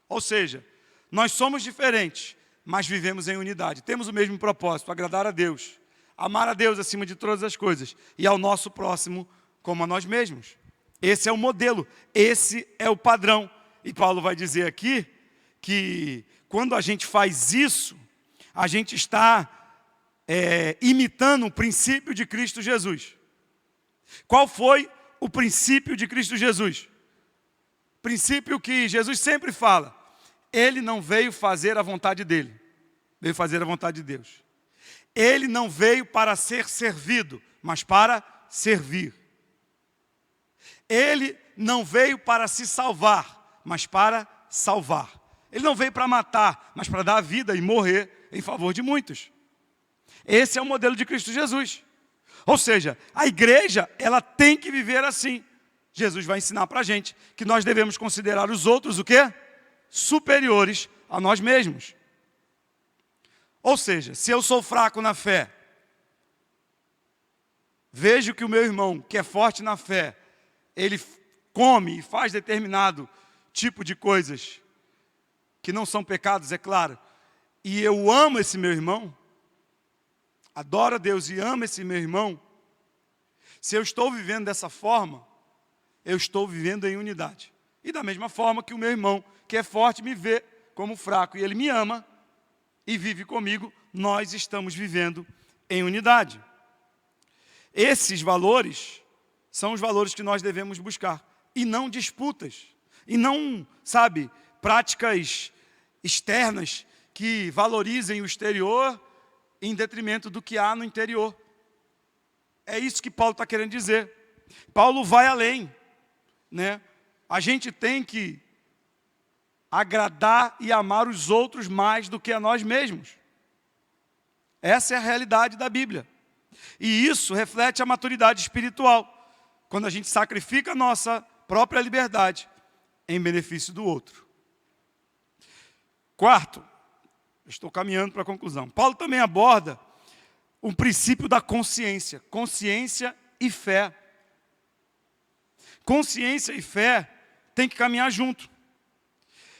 Ou seja, nós somos diferentes, mas vivemos em unidade. Temos o mesmo propósito, agradar a Deus, amar a Deus acima de todas as coisas e ao nosso próximo como a nós mesmos. Esse é o modelo, esse é o padrão. E Paulo vai dizer aqui que quando a gente faz isso, a gente está imitando o princípio de Cristo Jesus. Qual foi o princípio de Cristo Jesus? Princípio que Jesus sempre fala. Ele não veio fazer a vontade dele, veio fazer a vontade de Deus. Ele não veio para ser servido, mas para servir. Ele não veio para se salvar, mas para salvar. Ele não veio para matar, mas para dar a vida e morrer em favor de muitos. Esse é o modelo de Cristo Jesus. Ou seja, a igreja, ela tem que viver assim. Jesus vai ensinar para a gente que nós devemos considerar os outros o quê? Superiores a nós mesmos. Ou seja, se eu sou fraco na fé, vejo que o meu irmão, que é forte na fé, ele come e faz determinado tipo de coisas que não são pecados, é claro, e eu amo esse meu irmão, adoro a Deus e amo esse meu irmão, se eu estou vivendo dessa forma, eu estou vivendo em unidade. E da mesma forma que o meu irmão, que é forte, me vê como fraco e ele me ama e vive comigo, nós estamos vivendo em unidade. Esses valores são os valores que nós devemos buscar, e não disputas, e não, práticas externas que valorizem o exterior em detrimento do que há no interior. É isso que Paulo está querendo dizer. Paulo vai além, né? A gente tem que agradar e amar os outros mais do que a nós mesmos. Essa é a realidade da Bíblia. E isso reflete a maturidade espiritual, quando a gente sacrifica a nossa própria liberdade em benefício do outro. Quarto, estou caminhando para a conclusão. Paulo também aborda o princípio da consciência. Consciência e fé. Consciência e fé têm que caminhar junto.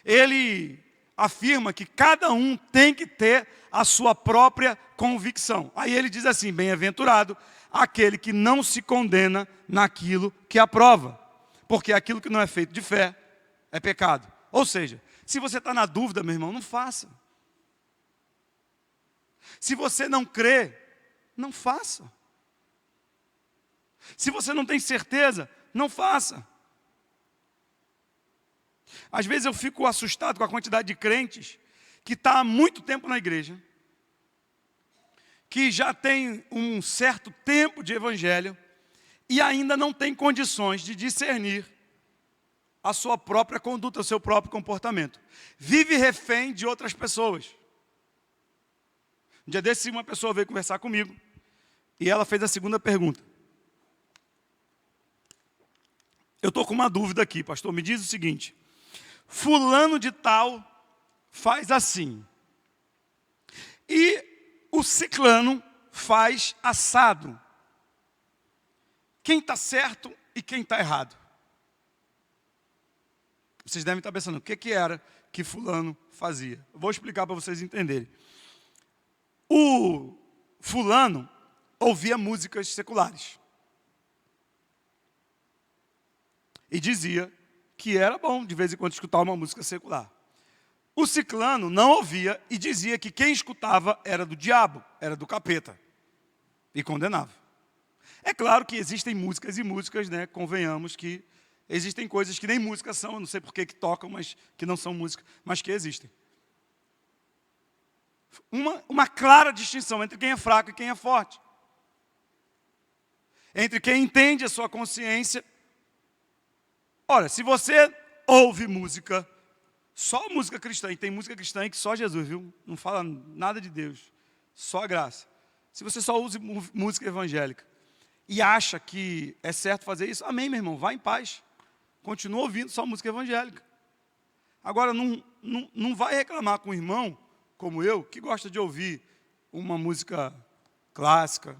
Ele afirma que cada um tem que ter a sua própria convicção. Aí ele diz assim, bem-aventurado aquele que não se condena naquilo que aprova, porque aquilo que não é feito de fé é pecado. Ou seja, se você está na dúvida, meu irmão, não faça. Se você não crê, não faça. Se você não tem certeza, não faça. Às vezes eu fico assustado com a quantidade de crentes que está há muito tempo na igreja, que já tem um certo tempo de evangelho e ainda não tem condições de discernir a sua própria conduta, o seu próprio comportamento. Vive refém de outras pessoas. Um dia desse, uma pessoa veio conversar comigo e ela fez a segunda pergunta. Eu estou com uma dúvida aqui, pastor, me diz o seguinte: fulano de tal faz assim, e o ciclano faz assado. Quem está certo e quem está errado? Vocês devem estar pensando, o que era que fulano fazia? Eu vou explicar para vocês entenderem. O fulano ouvia músicas seculares. E dizia que era bom, de vez em quando, escutar uma música secular. O ciclano não ouvia e dizia que quem escutava era do diabo, era do capeta. E condenava. É claro que existem músicas e músicas, né? Convenhamos que existem coisas que nem músicas são, eu não sei por que tocam, mas que não são música, mas que existem. Uma clara distinção entre quem é fraco e quem é forte. Entre quem entende a sua consciência. Ora, se você ouve música Só música cristã, e tem música cristã que só Jesus, viu? Não fala nada de Deus, só a graça. Se você só usa música evangélica e acha que é certo fazer isso, amém, meu irmão, vá em paz. Continua ouvindo só música evangélica. Agora, não vai reclamar com um irmão, como eu, que gosta de ouvir uma música clássica,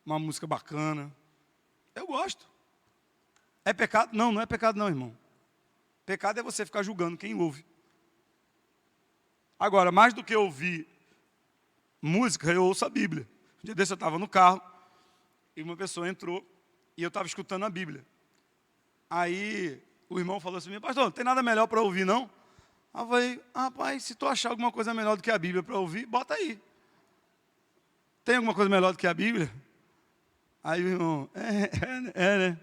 uma música bacana. Eu gosto. É pecado? Não, não é pecado não, irmão. Pecado é você ficar julgando quem ouve. Agora, mais do que ouvir música, eu ouço a Bíblia. Um dia desse eu estava no carro, e uma pessoa entrou, e eu estava escutando a Bíblia. Aí, o irmão falou assim, pastor, não tem nada melhor para ouvir, não? Aí eu falei, rapaz, se tu achar alguma coisa melhor do que a Bíblia para ouvir, bota aí. Tem alguma coisa melhor do que a Bíblia? Aí o irmão, né?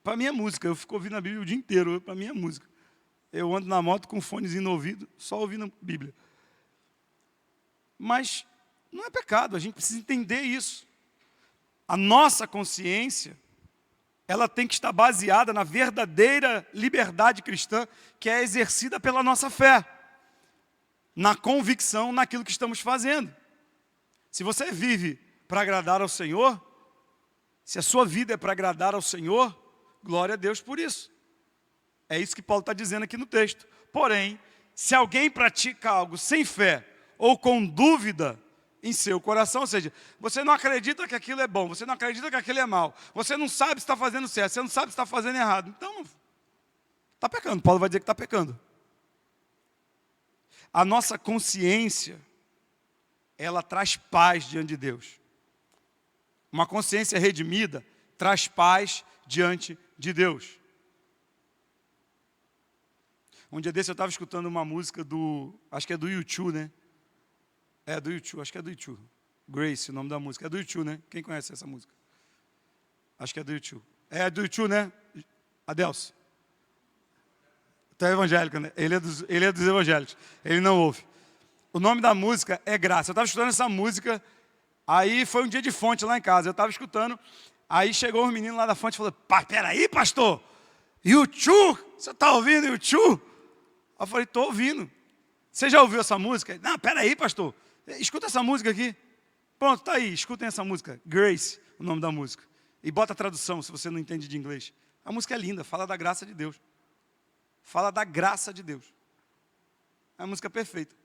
Para mim é música, eu fico ouvindo a Bíblia o dia inteiro, para mim é música. Eu ando na moto com um fonezinho no ouvido, só ouvindo a Bíblia. Mas não é pecado, a gente precisa entender isso. A nossa consciência, ela tem que estar baseada na verdadeira liberdade cristã, que é exercida pela nossa fé, na convicção naquilo que estamos fazendo. Se você vive para agradar ao Senhor, se a sua vida é para agradar ao Senhor, glória a Deus por isso. É isso que Paulo está dizendo aqui no texto. Porém, se alguém pratica algo sem fé ou com dúvida em seu coração, ou seja, você não acredita que aquilo é bom, você não acredita que aquilo é mal, você não sabe se está fazendo certo, você não sabe se está fazendo errado, então está pecando. Paulo vai dizer que está pecando. A nossa consciência, ela traz paz diante de Deus. Uma consciência redimida traz paz diante de Deus. Um dia desse eu estava escutando uma música acho que é do U2, né? É do U2, acho que é do U2. Grace, o nome da música. É do U2, né? Quem conhece essa música? Acho que é do U2. É do U2, né? Adelson. Tu é evangélico, né? Ele é dos evangélicos. Ele não ouve. O nome da música é Graça. Eu estava escutando essa música, aí foi um dia de fonte lá em casa. Eu estava escutando, aí chegou um menino lá da fonte e falou, peraí, pastor, U2? Você está ouvindo U2? Eu falei, estou ouvindo. Você já ouviu essa música? Não, peraí, pastor. Escuta essa música aqui. Pronto, está aí, escutem essa música. Grace, o nome da música. E bota a tradução, se você não entende de inglês. A música é linda, fala da graça de Deus. Fala da graça de Deus. É a música perfeita.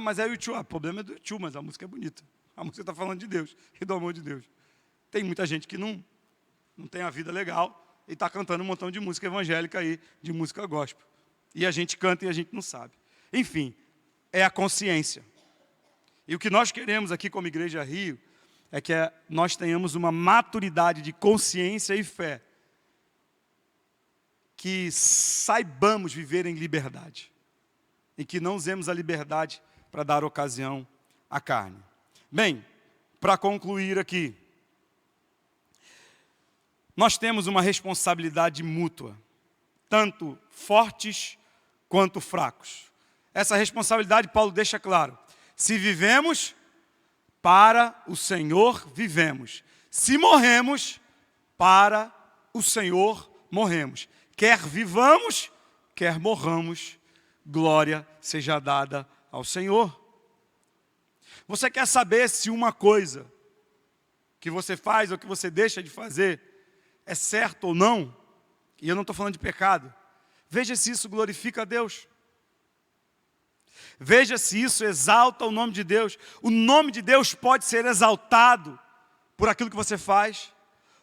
Mas é U2. O problema é do U2, mas a música é bonita. A música está falando de Deus e do amor de Deus. Tem muita gente que não tem a vida legal e está cantando um montão de música evangélica aí, de música gospel. E a gente canta e a gente não sabe. Enfim, é a consciência. E o que nós queremos aqui como Igreja Rio é que nós tenhamos uma maturidade de consciência e fé. Que saibamos viver em liberdade. E que não usemos a liberdade para dar ocasião à carne. Bem, para concluir aqui, nós temos uma responsabilidade mútua, tanto fortes quanto fracos. Essa responsabilidade Paulo deixa claro. Se vivemos, para o Senhor vivemos. Se morremos, para o Senhor morremos. Quer vivamos, quer morramos, glória seja dada ao Senhor. Você quer saber se uma coisa que você faz ou que você deixa de fazer é certo ou não? E eu não estou falando de pecado. Veja se isso glorifica a Deus. Veja se isso exalta o nome de Deus. O nome de Deus pode ser exaltado por aquilo que você faz.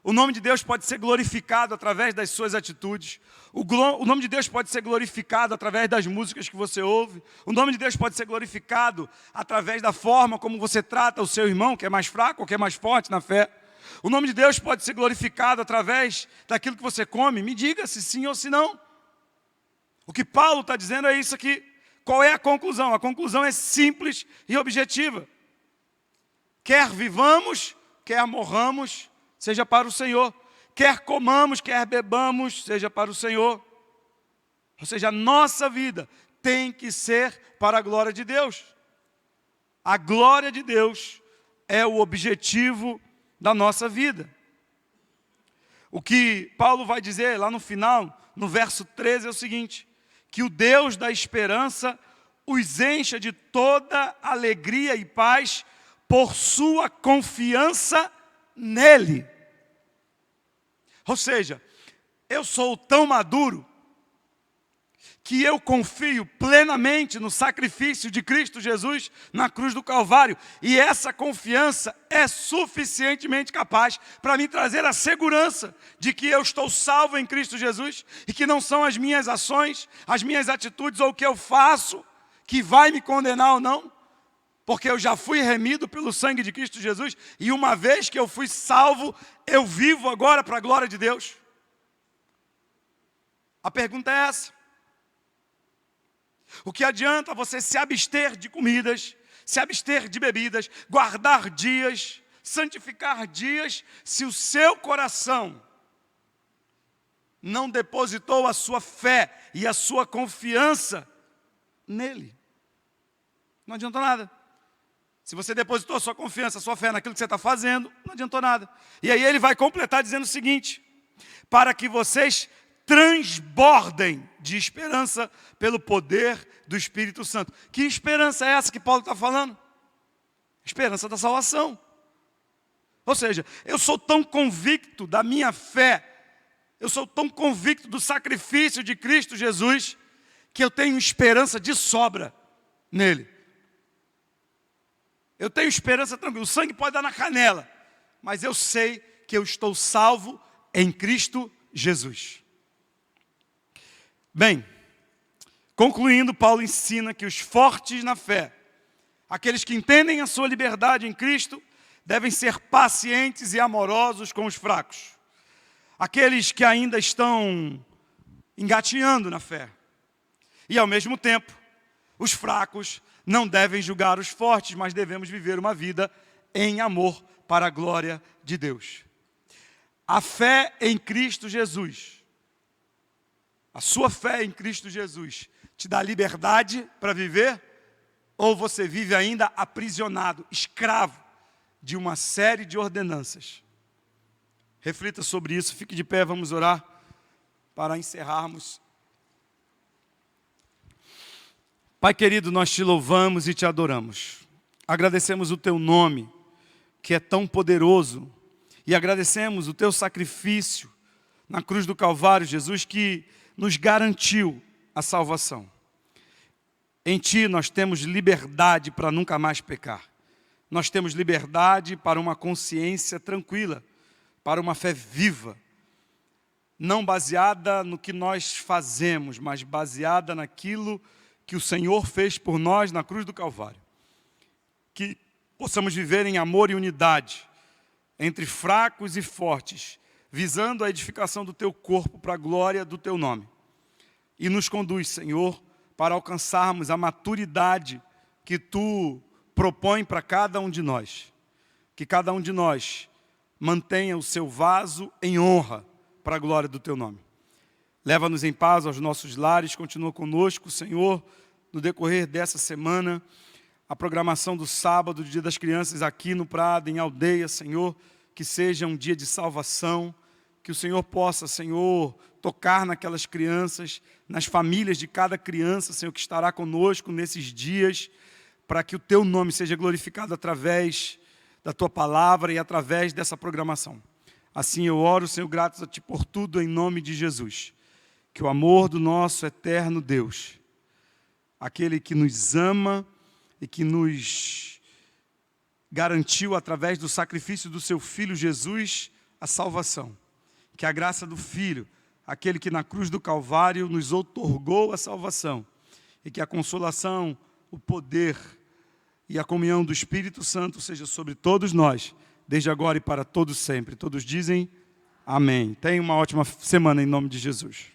O nome de Deus pode ser glorificado através das suas atitudes. O nome de Deus pode ser glorificado através das músicas que você ouve. O nome de Deus pode ser glorificado através da forma como você trata o seu irmão, que é mais fraco ou que é mais forte na fé. O nome de Deus pode ser glorificado através daquilo que você come. Me diga se sim ou se não. O que Paulo está dizendo é isso aqui. Qual é a conclusão? A conclusão é simples e objetiva. Quer vivamos, quer morramos, seja para o Senhor. Quer comamos, quer bebamos, seja para o Senhor. Ou seja, a nossa vida tem que ser para a glória de Deus. A glória de Deus é o objetivo da nossa vida. O que Paulo vai dizer lá no final, no verso 13, é o seguinte: que o Deus da esperança os encha de toda alegria e paz por sua confiança nele. Ou seja, eu sou tão maduro que eu confio plenamente no sacrifício de Cristo Jesus na cruz do Calvário. E essa confiança é suficientemente capaz para me trazer a segurança de que eu estou salvo em Cristo Jesus e que não são as minhas ações, as minhas atitudes ou o que eu faço que vai me condenar ou não, porque eu já fui remido pelo sangue de Cristo Jesus e uma vez que eu fui salvo, eu vivo agora para a glória de Deus. A pergunta é essa. O que adianta você se abster de comidas, se abster de bebidas, guardar dias, santificar dias, se o seu coração não depositou a sua fé e a sua confiança nele? Não adiantou nada. Se você depositou a sua confiança, a sua fé naquilo que você está fazendo, não adiantou nada. E aí ele vai completar dizendo o seguinte: para que vocês transbordem de esperança pelo poder do Espírito Santo. Que esperança é essa que Paulo está falando? Esperança da salvação. Ou seja, eu sou tão convicto da minha fé, eu sou tão convicto do sacrifício de Cristo Jesus, que eu tenho esperança de sobra nele. Eu tenho esperança tranquila. O sangue pode dar na canela, mas eu sei que eu estou salvo em Cristo Jesus. Bem, concluindo, Paulo ensina que os fortes na fé, aqueles que entendem a sua liberdade em Cristo, devem ser pacientes e amorosos com os fracos. Aqueles que ainda estão engatinhando na fé. E ao mesmo tempo, os fracos não devem julgar os fortes, mas devemos viver uma vida em amor para a glória de Deus. A fé em Cristo Jesus, a sua fé em Cristo Jesus, te dá liberdade para viver? Ou você vive ainda aprisionado, escravo de uma série de ordenanças? Reflita sobre isso, fique de pé, vamos orar para encerrarmos. Pai querido, nós te louvamos e te adoramos. Agradecemos o teu nome, que é tão poderoso, e agradecemos o teu sacrifício na cruz do Calvário, Jesus, que nos garantiu a salvação. Em ti nós temos liberdade para nunca mais pecar. Nós temos liberdade para uma consciência tranquila, para uma fé viva, não baseada no que nós fazemos, mas baseada naquilo que o Senhor fez por nós na cruz do Calvário. Que possamos viver em amor e unidade, entre fracos e fortes, visando a edificação do teu corpo para a glória do teu nome. E nos conduz, Senhor, para alcançarmos a maturidade que tu propõe para cada um de nós. Que cada um de nós mantenha o seu vaso em honra para a glória do teu nome. Leva-nos em paz aos nossos lares, continua conosco, Senhor, no decorrer dessa semana, a programação do sábado, do Dia das Crianças aqui no Prado, em Aldeia, Senhor, que seja um dia de salvação, que o Senhor possa, Senhor, tocar naquelas crianças, nas famílias de cada criança, Senhor, que estará conosco nesses dias, para que o teu nome seja glorificado através da tua palavra e através dessa programação. Assim eu oro, Senhor, gratos a ti por tudo, em nome de Jesus. Que o amor do nosso eterno Deus, aquele que nos ama e que nos garantiu através do sacrifício do seu Filho Jesus a salvação. Que a graça do Filho, aquele que na cruz do Calvário nos outorgou a salvação, e que a consolação, o poder e a comunhão do Espírito Santo seja sobre todos nós, desde agora e para todos sempre. Todos dizem amém. Tenha uma ótima semana em nome de Jesus.